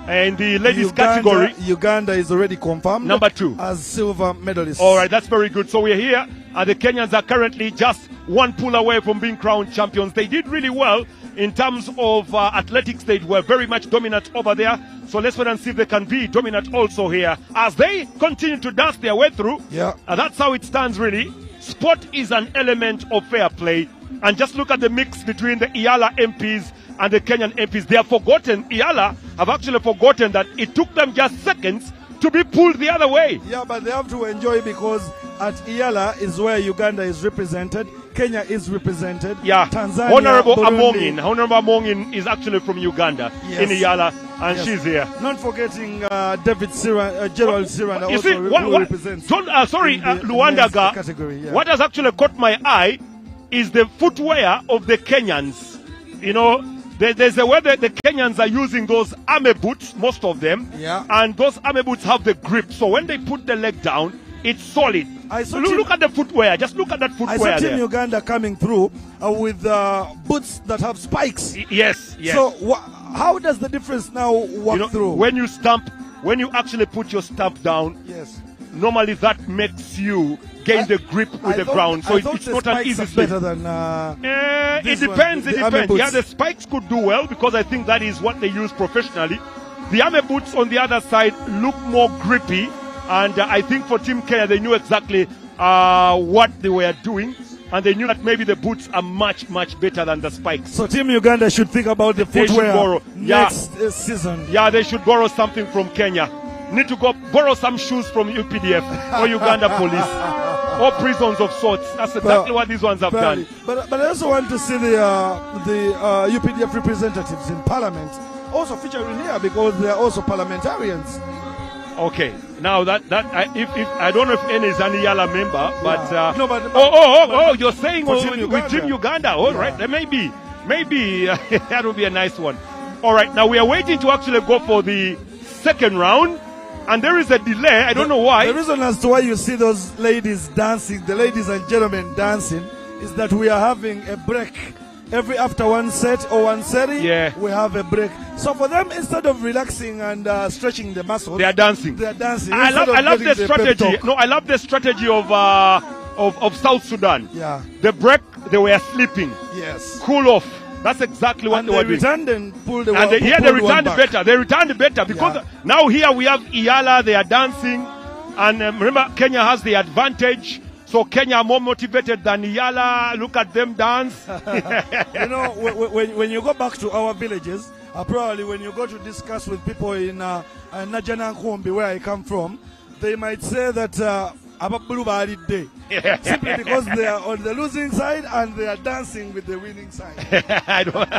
in the ladies category. Uganda is already confirmed number 2 as silver medalist. All right, that's very good. So we're here, and the Kenyans are currently just 1 pull away from being crowned champions. They did really well in terms of athletics. They were very much dominant over there. So let's wait and see if they can be dominant also here as they continue to dance their way through. Yeah, that's how it stands really. Sport is an element of fair play. And just look at the mix between the Iyala MPs and the Kenyan MPs. They have forgotten, Iyala have actually forgotten that it took them just seconds to be pulled the other way. Yeah, but they have to enjoy, because at Iyala is where Uganda is represented, Kenya is represented. Yeah, Tanzania, Honorable Burundi. Amongin is actually from Uganda, in Iyala, and she's here. Not forgetting David Siran, Gerald Siran, you see, who represents. Luandaga. Category, yeah. What has actually caught my eye is the footwear of the Kenyans. You know, there's a way that the Kenyans are using those army boots, most of them, and those army boots have the grip. So when they put the leg down, it's solid. Look at the footwear. Just look at that footwear. I saw Team Uganda coming through with boots that have spikes. Yes. So how does the difference now work through? When you actually put your stamp down, normally that makes you gain the grip with the ground. So it's not an easy slip. Better than it depends. Yeah, the spikes could do well because I think that is what they use professionally. The army boots on the other side look more grippy. And I think for Team Kenya, they knew exactly what they were doing. And they knew that maybe the boots are much better than the spikes. So Team Uganda should think about the footwear next season. Yeah, they should borrow something from Kenya. Need to go borrow some shoes from UPDF or Uganda Police or prisons of sorts. That's exactly what these ones have done. But I also want to see the UPDF representatives in Parliament also featuring here, because they are also parliamentarians. Okay, now that if I don't know if any is an Iyala member, but you're saying with Team Uganda. All right, maybe that would be a nice one. All right, now we are waiting to actually go for the second round, and there is a delay. I don't know why. The reason as to why you see those ladies dancing, the ladies and gentlemen dancing, is that we are having a break. After one set or one setting, we have a break. So for them, instead of relaxing and stretching the muscles, they are dancing. I love the strategy. No, I love the strategy of South Sudan. Yeah. The break, they were sleeping. Yes. Cool off. That's exactly what they were doing. Returned and pulled the and they returned better. They returned better because now here we have Iyala. They are dancing, and remember Kenya has the advantage. So Kenya are more motivated than Yala. Look at them dance. You know, when you go back to our villages, probably when you go to discuss with people in Najana Nkombi, where I come from, they might say that Ababulu Bari Day. Simply because they are on the losing side and they are dancing with the winning side. I don't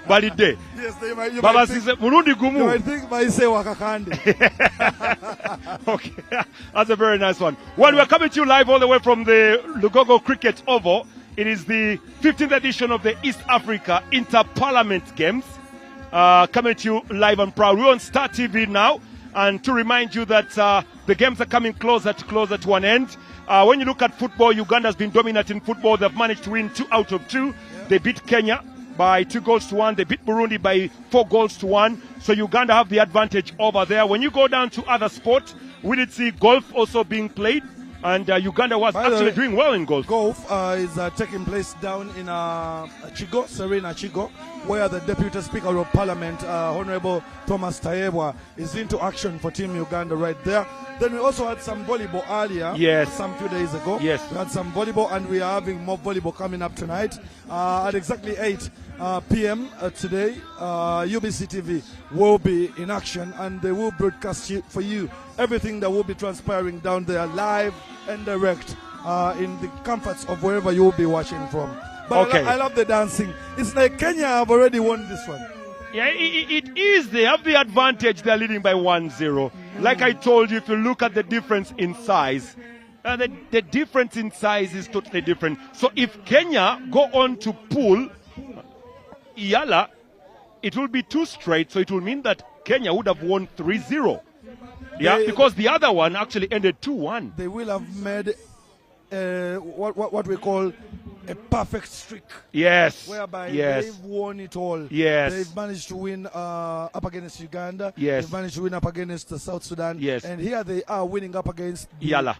Bari Day. Yes, they might. You Baba might think, Murundi Gumu. you might think by say Wakakande. Okay, that's a very nice one. Well, we're coming to you live all the way from the Lugogo Cricket Oval. It is the 15th edition of the East Africa Inter-Parliament Games. Coming to you live and proud. We're on Star TV now. And to remind you that the games are coming closer to an end. When you look at football, Uganda's been dominant in football. They've managed to win 2 out of 2. They beat Kenya by 2 goals to 1. They beat Burundi by 4 goals to 1. So Uganda have the advantage over there. When you go down to other sports, we did see golf also being played. And Uganda was actually doing well in golf. Golf is taking place down in Chigo, Serena Chigo, where the Deputy Speaker of Parliament, Honorable Thomas Tayebwa, is into action for Team Uganda right there. Then we also had some volleyball earlier, some few days ago. Yes. We had some volleyball, and we are having more volleyball coming up tonight. At exactly 8 p.m. Today, UBC TV will be in action, and they will broadcast for you everything that will be transpiring down there live and direct in the comforts of wherever you will be watching from. But I love the dancing. It's like Kenya have already won this one. Yeah, it is. They have the advantage. They're leading by 1-0. Like I told you, if you look at the difference in size, the difference in size is totally different. So if Kenya go on to pull Yala, it will be 2 straight. So it will mean that Kenya would have won 3-0. Yeah, because the other one actually ended 2-1. They will have made what we call a perfect streak. Yes. Whereby yes. they've won it all. Yes. They've managed to win up against Uganda. Yes. They've managed to win up against South Sudan. Yes. And here they are winning up against Yala.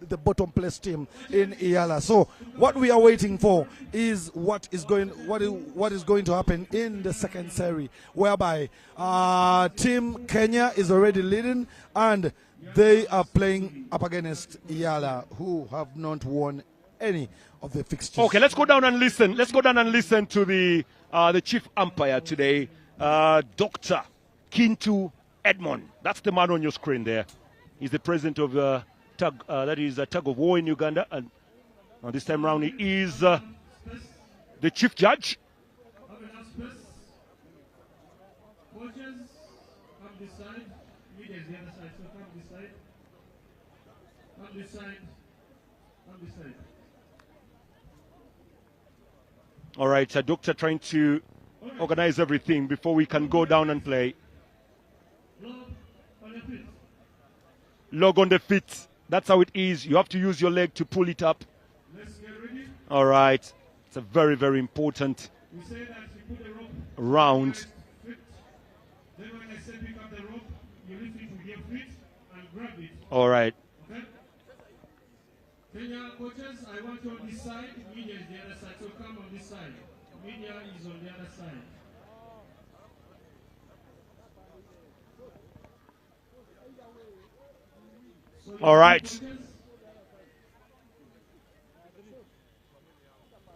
The bottom place team in Yala. So what we are waiting for is what is going to happen in the second series, whereby Team Kenya is already leading and they are playing up against Yala, who have not won any of the fixtures. Okay, let's go down and listen. Let's go down and listen to the chief umpire today, Dr. Kintu Edmond. That's the man on your screen there. He's the president of Tug of War in Uganda, and this time around he is the chief judge. All right, doctor trying to organize everything before we can go down and play. Log on the feet. That's how it is. You have to use your leg to pull it up. All right. It's a very, very important round. All right. Kenya coaches, I want you on this side, media is the other side, so come on this side. Media is on the other side. So all right.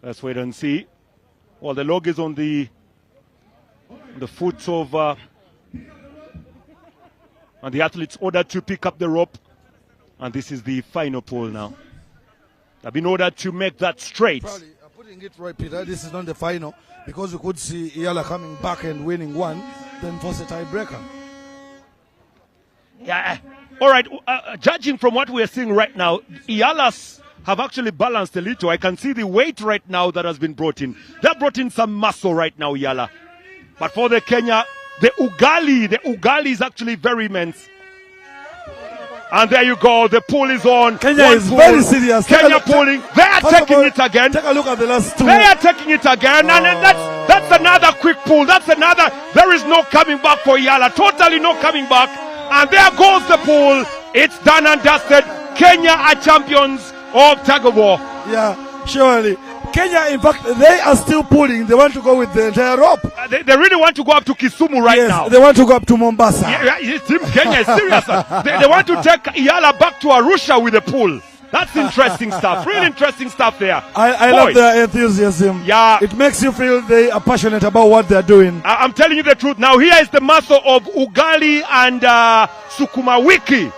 Let's wait and see. Well, the log is on the foot of and the athletes ordered to pick up the rope, and this is the final pull now. I've been ordered to make that straight. Probably putting it right, Peter. This is not the final because we could see Iyala coming back and winning one, then force a tiebreaker. Yeah. All right. Judging from what we're seeing right now, Iyalas have actually balanced a little. I can see the weight right now that has been brought in. They've brought in some muscle right now, Iyala. But for the Kenya, the ugali is actually very immense. And there you go. The pull is on. Kenya is very serious. Kenya pulling. They are taking it again. Take a look at the last two. They are taking it again. And that's another quick pull. That's another. There is no coming back for Iyala. Totally no coming back. And there goes the pull. It's done and dusted. Kenya are champions of Tug of War. Yeah, surely. Kenya, in fact, they are still pulling. They want to go with the entire rope. They really want to go up to Kisumu right now. They want to go up to Mombasa. Yeah, Team Kenya is serious. They want to take Iyala back to Arusha with a pull. That's interesting stuff. Really interesting stuff there. I love their enthusiasm. Yeah. It makes you feel they are passionate about what they're doing. I'm telling you the truth. Now here is the master of ugali and sukuma wiki.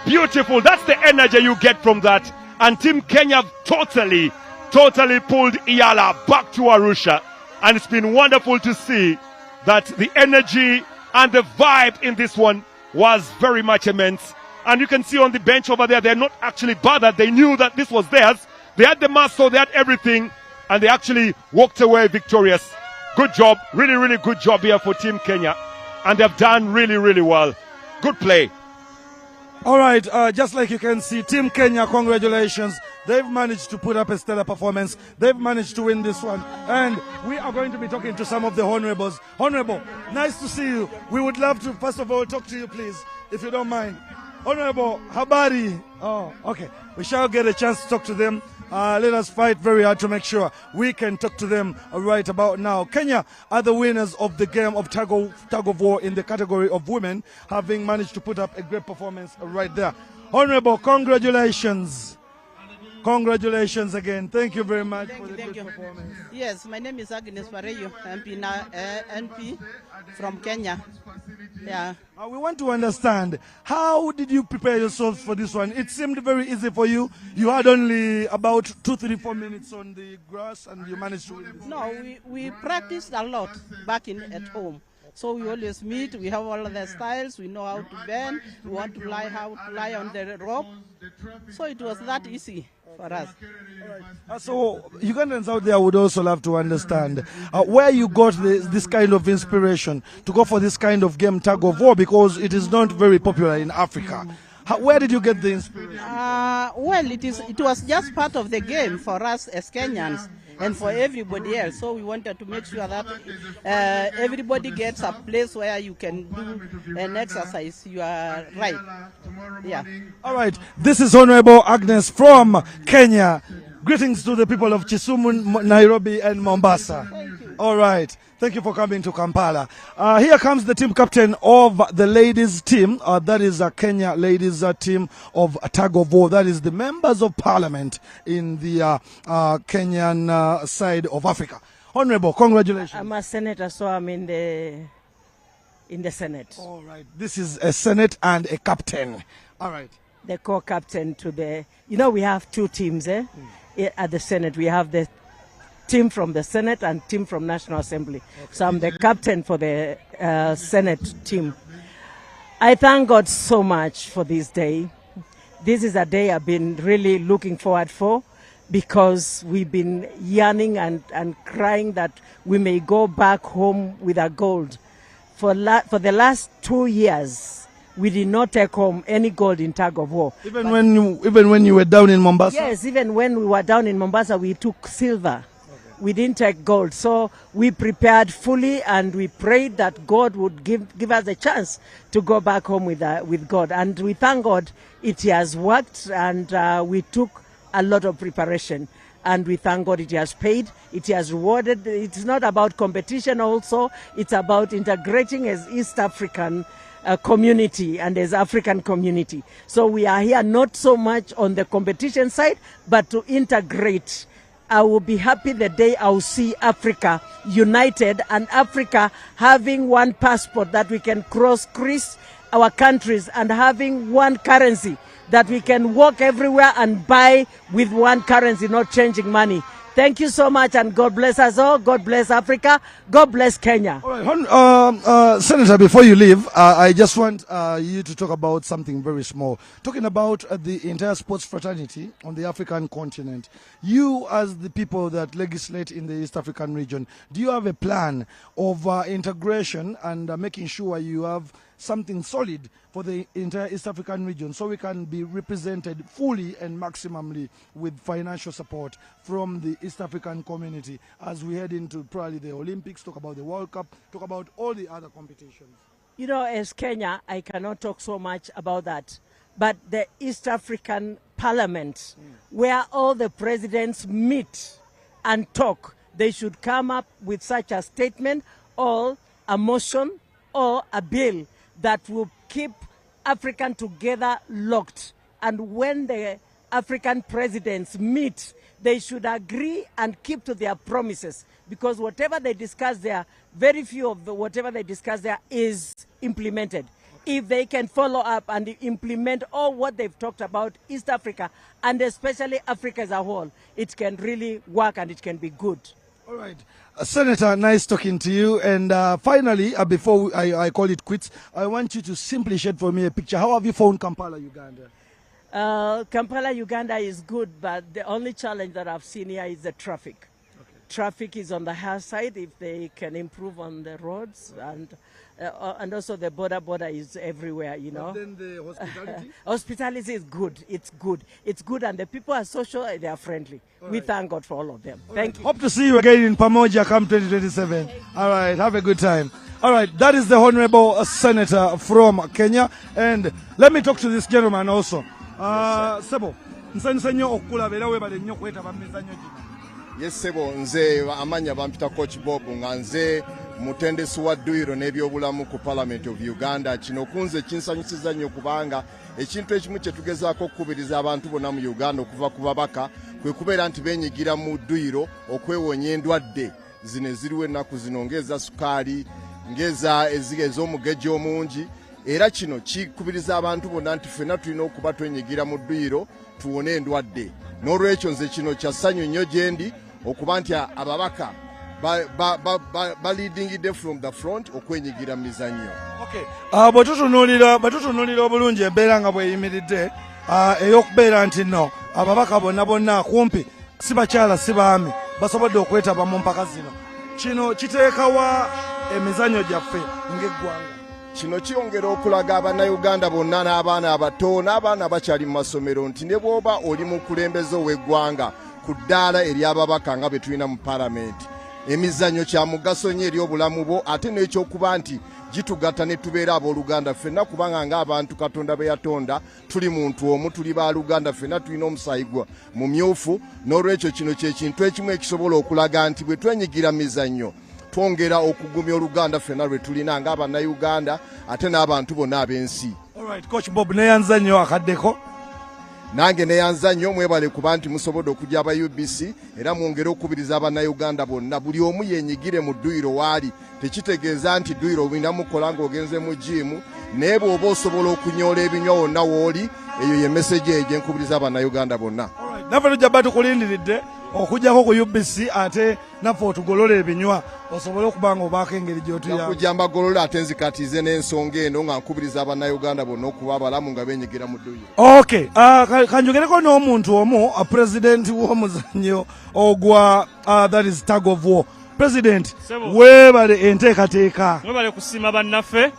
Beautiful. That's the energy you get from that. And Team Kenya totally pulled Iyala back to Arusha. And it's been wonderful to see that the energy and the vibe in this one was very much immense. And you can see on the bench over there, they're not actually bothered. They knew that this was theirs. They had the muscle, they had everything, and they actually walked away victorious. Good job. Really, really good job here for Team Kenya. And they've done really, really well. Good play. All right, just like you can see, Team Kenya, congratulations. They've managed to put up a stellar performance. They've managed to win this one. And we are going to be talking to some of the honorables. Honorable, nice to see you. We would love to, first of all, talk to you, please, if you don't mind. Honorable, habari. Oh, okay. We shall get a chance to talk to them. Let us fight very hard to make sure we can talk to them right about now. Kenya are the winners of the game of Tug of War in the category of women, having managed to put up a great performance right there. Honorable, congratulations. Congratulations again. Thank you very much for the good performance. Yes, my name is Agnes Pareyo, NP from Kenya. Yeah. We want to understand, how did you prepare yourselves for this one? It seemed very easy for you. You had only about 2, 3, 4 minutes on the grass and you managed to win this. No, we practiced a lot back at home. So we always meet, we have all of the styles, we know how to bend, we want to how to lie on the rope. So it was that easy for us. So Ugandans out there would also love to understand where you got this kind of inspiration to go for this kind of game, Tug of War, because it is not very popular in Africa. Where did you get the inspiration? Well, it was just part of the game for us as Kenyans and for everybody else. So we wanted to make sure that everybody gets a place where you can do an exercise. You are right. Yeah. All right. This is Honorable Agnes from Kenya. Greetings to the people of Kisumu, Nairobi, and Mombasa. Thank you. All right. Thank you for coming to Kampala. Here comes the team captain of the ladies team. That is a Kenya ladies team of Tug of War. That is the members of parliament in the Kenyan side of Africa. Honorable, congratulations. I'm a senator, so I'm in the Senate. All right. This is a Senate and a captain. All right. The co-captain to the... You know, we have two teams at the Senate. We have the team from the Senate and team from National Assembly. Okay. So I'm the captain for the Senate team. I thank God so much for this day. This is a day I've been really looking forward for, because we've been yearning and crying that we may go back home with our gold. For the last 2 years, we did not take home any gold in Tug of War. Even when you were down in Mombasa? Yes, even when we were down in Mombasa, we took silver. We didn't take gold. So we prepared fully and we prayed that God would give us a chance to go back home with God. And we thank God it has worked, and we took a lot of preparation. And we thank God it has paid, it has rewarded. It's not about competition also, it's about integrating as East African community and as African community. So we are here not so much on the competition side, but to integrate. I will be happy the day I will see Africa united and Africa having one passport that we can cross-crease our countries and having one currency that we can walk everywhere and buy with one currency, not changing money. Thank you so much, and God bless us all. God bless Africa. God bless Kenya. All right. Senator, before you leave, I just want you to talk about something very small. Talking about the entire sports fraternity on the African continent. You, as the people that legislate in the East African region, do you have a plan of integration and making sure you have something solid for the entire East African region, so we can be represented fully and maximally with financial support from the East African community as we head into probably the Olympics, talk about the World Cup, talk about all the other competitions? You know, as Kenya, I cannot talk so much about that. But the East African Parliament, where all the presidents meet and talk, they should come up with such a statement or a motion or a bill that will keep African together locked. And when the African presidents meet, they should agree and keep to their promises, because whatever they discuss there, very few of whatever they discuss there is implemented. If they can follow up and implement all what they've talked about East Africa, and especially Africa as a whole, it can really work and it can be good. All right. Senator, nice talking to you. And finally, before I call it quits, I want you to simply shed for me a picture. How have you found Kampala, Uganda? Kampala, Uganda is good, but the only challenge that I've seen here is the traffic. Okay. Traffic is on the high side. If they can improve on the roads, and also the border is everywhere, you know. And then the hospitality? Hospitality is good. It's good. It's good, and the people are social. They are friendly. We thank God for all of them. Thank you. Hope to see you again in Pamoja come 2027. All right. Have a good time. All right. That is the Honorable Senator from Kenya. And let me talk to this gentleman also. Sebo, nsanyo okulabera webale nnyo kwetaba mizanyo gino. Yes, Sebo, nze amanya bampita Coach Bob nga nze mutendesi wa dduyiro n'ebyobulamu ku Parliament of Uganda. Kino kunze kinsanyusiza nnyo kubanga ekintu ekimu kye tugezaako okukubiriza abantu bonna mu Uganda okuva ku babaka kwe kubeera nti beenyigira mu dduyiro okwewonya endwadde zino eziriwo ennaku zino ng'eza sukaali, ng'eza ez'omugejje omungi. Era kino kikubiriza abantu bonna nti ffenna tulina okuba twenyigira mu dduyiro tuwone endwadde. N'olwekyo nze kino kya ssanyu nnyo gye ndi okuba nti ababaka leadingidde from the front okwenyigira mu mizannyo. Okay. Bwetutunuulira obulungi embeera nga bweyimiridde ey'okubeera nti no ababaka bonna kumpi si bakyala si baami basobodde okwetaba mu mpaka zino. Kino kiteekawa emizannyo gyaffe ng'eggwanga. Kino kiyongera okulaga Abannayuganda bonna n'abaana abato n'abaana abakyali mu masomero nti ne bw'oba oli mu kulembeze ow'eggwanga ku ddaala ery'ababaka nga bwe tulina mu Paalamenti, emizannyo kya mugaso nnyo eri obulamu bwo, ate n'ekyokuba nti gitugatta ne tubeera abooluganda ffenna, kubanga ng'abantu Katonda be yatonda tuli muntu omu, tuli baaluganda ffenna, tulina omusaayi mu myufu. N'olwekyo kino kye kintu ekimu ekisobola okulaga nti bwe twenyigira mizannyo twongera okugumya oluganda ffenna lwe tulina ng'Abannayuganda ate n'abantu bonna ab'ensi. Alright, Coach Bob neyanza nnyo akaddeko. Nange neyanza nnyo, mwebale kuba nti musobodde okujja aba UBC era mwongere okubiriza Abannayuganda bonna buli omu yenyigire mu dduyiro waali. Tekitegeeza nti dduyiro olina mukola ng'ogenze mu jiimu, naye bw'oba osobola okunyoola ebinywa wonna w'oli, eyo ye message eyo gye nkubiriza Abannayuganda bonna. Naffe tujja bba tukulindiridde okujjako ku UBC ate naffe otugolole ebinywa osobole okuba nga obaako engeri gy'otuyamba. Okujja mbagolola ate nzikatize n'ensonga eno nga nkubiriza Abannayuganda bonna okuba abalamu nga beenyigira mu dduyiro. Okay, kanjogereko n'omuntu omu president w'omuzannyo ogwa that is Tug of War. President, weebale enteekateeka. Weebale kusiima bannaffe.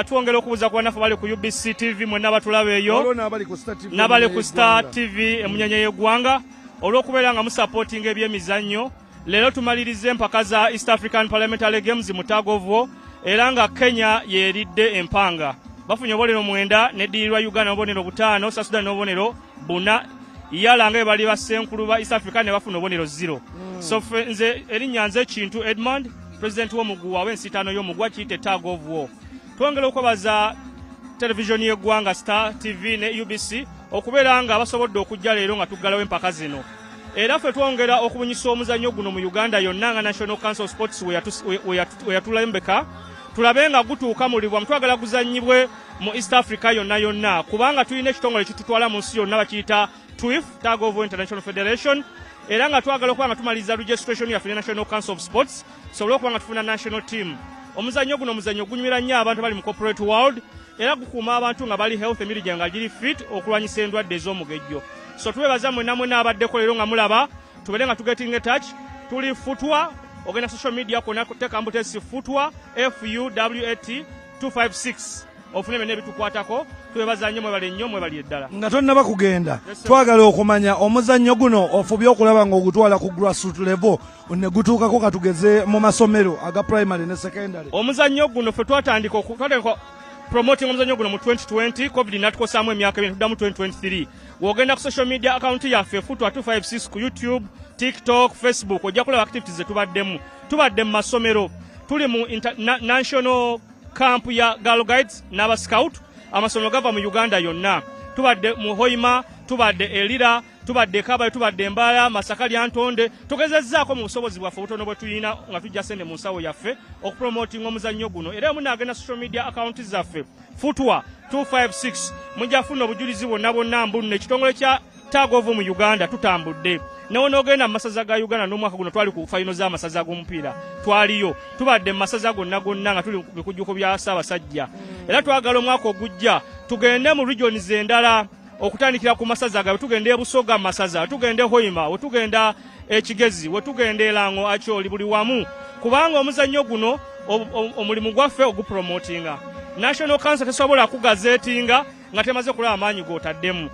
Twongera okubuuza ku bannaffe bali ku UBC TV mwenna batulaba eyo n'abali ku STAR TV emunyenye y'eggwanga olw'okubeera nga musapootinga ebyemizannyo. Leero tumaliriza empaka za East African Parliamentary Games mu Tug of War era nga Kenya yeeridde empanga. Bafunye obubonero 9 n'eddirirwa Uganda obubonero 5, South Sudan n'obubonero 4. Yalanga bali basenkulu ba East Africa ne bafuna obubonero 0. So nze erinnya nze Kintu Edmund, president w'omuguwa w'ensitaano y'omugwa kiyite Tug of War. Twongera okwebaza televisioni y'eggwanga STAR TV ne UBC okubeera nga basobodde okujja leero nga tuggalawo empaka zino. Era ffe twongera okubunyisa omuzannyo guno mu Uganda yonna nga National Council of Sports we yatulembeka tulabe nga gutuuka mulibwa mutwagala guzannyibwe mu East Africa yonna kubanga tulina ekitongole kitutwala mu nsi yonna bakiyita TWIF, Tug of War International Federation, era nga twagala okuba nga tumaliriza registration yaffe ne National Council of Sports sobole okuba nga tufuna national team. Omuzannyo guno muzannyo gunywera nnyo abantu bali mu corporate world era gukuuma abantu nga bali health emibiri gyabwe nga giri fit okulwanyisa endwadde ez'omugejjo. So twebaza mwenna abaddeko leero nga mulaba tubeere nga tugetting in touch. Tuli Futwa, ogenda social media kona kuteeka mbutesi Futwa FUWAT 256 ofune bene ebitukwatako. Twebaza nnyo mwebale nnyo mwebali eddala. Nga tonnaba kugenda twagala okumanya omuzannyo guno ofubye okulaba ng'ogutwala ku grassroots level ne gutuukako katugeze mu masomero aga primary ne secondary. Omuzannyo guno ffe twatandika promoting omuzannyo guno mu 2020 covid natukosaamu emyaka ebiri tuddamu 2023. Wogenda ku social media account yaffe Futwa 256 ku YouTube, TikTok, Facebook ojja kulaba activities ze tubadde mu masomero. Tuli mu national camp ya Girl Guides n'aba scout amasomero gava mu Uganda yonna. Tubadde mu Hoima tubadde Elira, tubadde Kabale, tubadde Mbala, Masaka Lyantonde, tugezezzaako mu busobozi bwaffe obutono bwe tulina nga tujja sente mu nsawo yaffe okupromotinga omuzannyo guno. Era munaagenda social media account zaffe Futwa 256 mujja kufuna obujulizi bwonna mbuno ekitongole kya Tug Of War mu Uganda tutambudde. N'onogenda mu masaza ga Uganda n'omwaka guno twali ku fayino z'amasaza g'omupiira twaliyo tubadde mu masaza gonna nga tuli ku bikujjuko bya Ssaabasajja. Era twagala omwaka ogujja tugende mu regions endala okutandikira ku masaza gaabwe, tugende e Busoga masaza, tugende Hoima, tugenda Kigezi, tugende Elango, Acholi, buli wamu, kubanga omuzannyo guno omulimu gwaffe ogupromotinga. National Council tesobola kugazetinga nga temaze kulaba amaanyi g'otaddemu.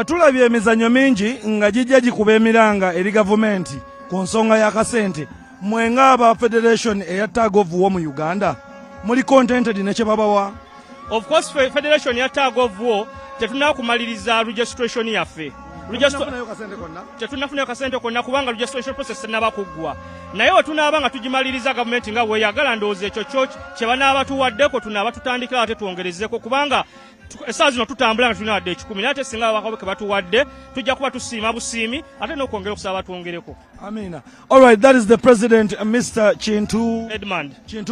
Tulabye emizannyo mingi nga gijja gikuba emiranga eri gavumenti ku nsonga y'akasente. Mwe ng'aba Federation eya Tug Of War mu Uganda muli contented ne kye babawa? Of course Federation ya Tug Of War tetuna kumaliriza registration yaffe. Tetunafunayo kasente konna kubanga registration process tenaba kuggwa. Naye we tunaaba nga tugimaliriza gavumenti nga bweyagala ndowooza ekyo kyo kye banaaba tuwaddeko tunaaba tutandikira ate twongerezeko kubanga essaawa zino tutambula nga tulina wadde 10 naye ate singa abakabo ke batuwadde tujja kuba tusiima busiimi ate n'okwongera okusaba batwongereko. Amina. All right, that is the president, Mr. Chintu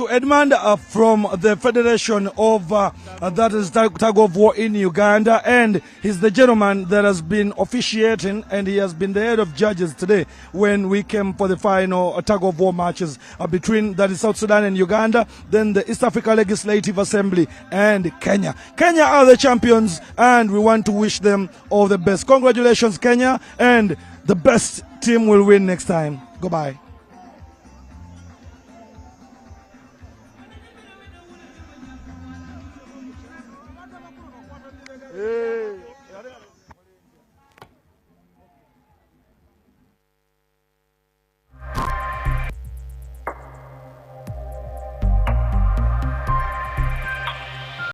Edmund from the Federation of that is Tug Of War in Uganda, and he's the gentleman that has been officiating, and he has been the head of judges today when we came for the final Tug Of War matches between that is South Sudan and Uganda, then the East Africa Legislative Assembly and Kenya. Kenya are the champions, and we want to wish them all the best. Congratulations, Kenya, and the best team will win next time. Goodbye.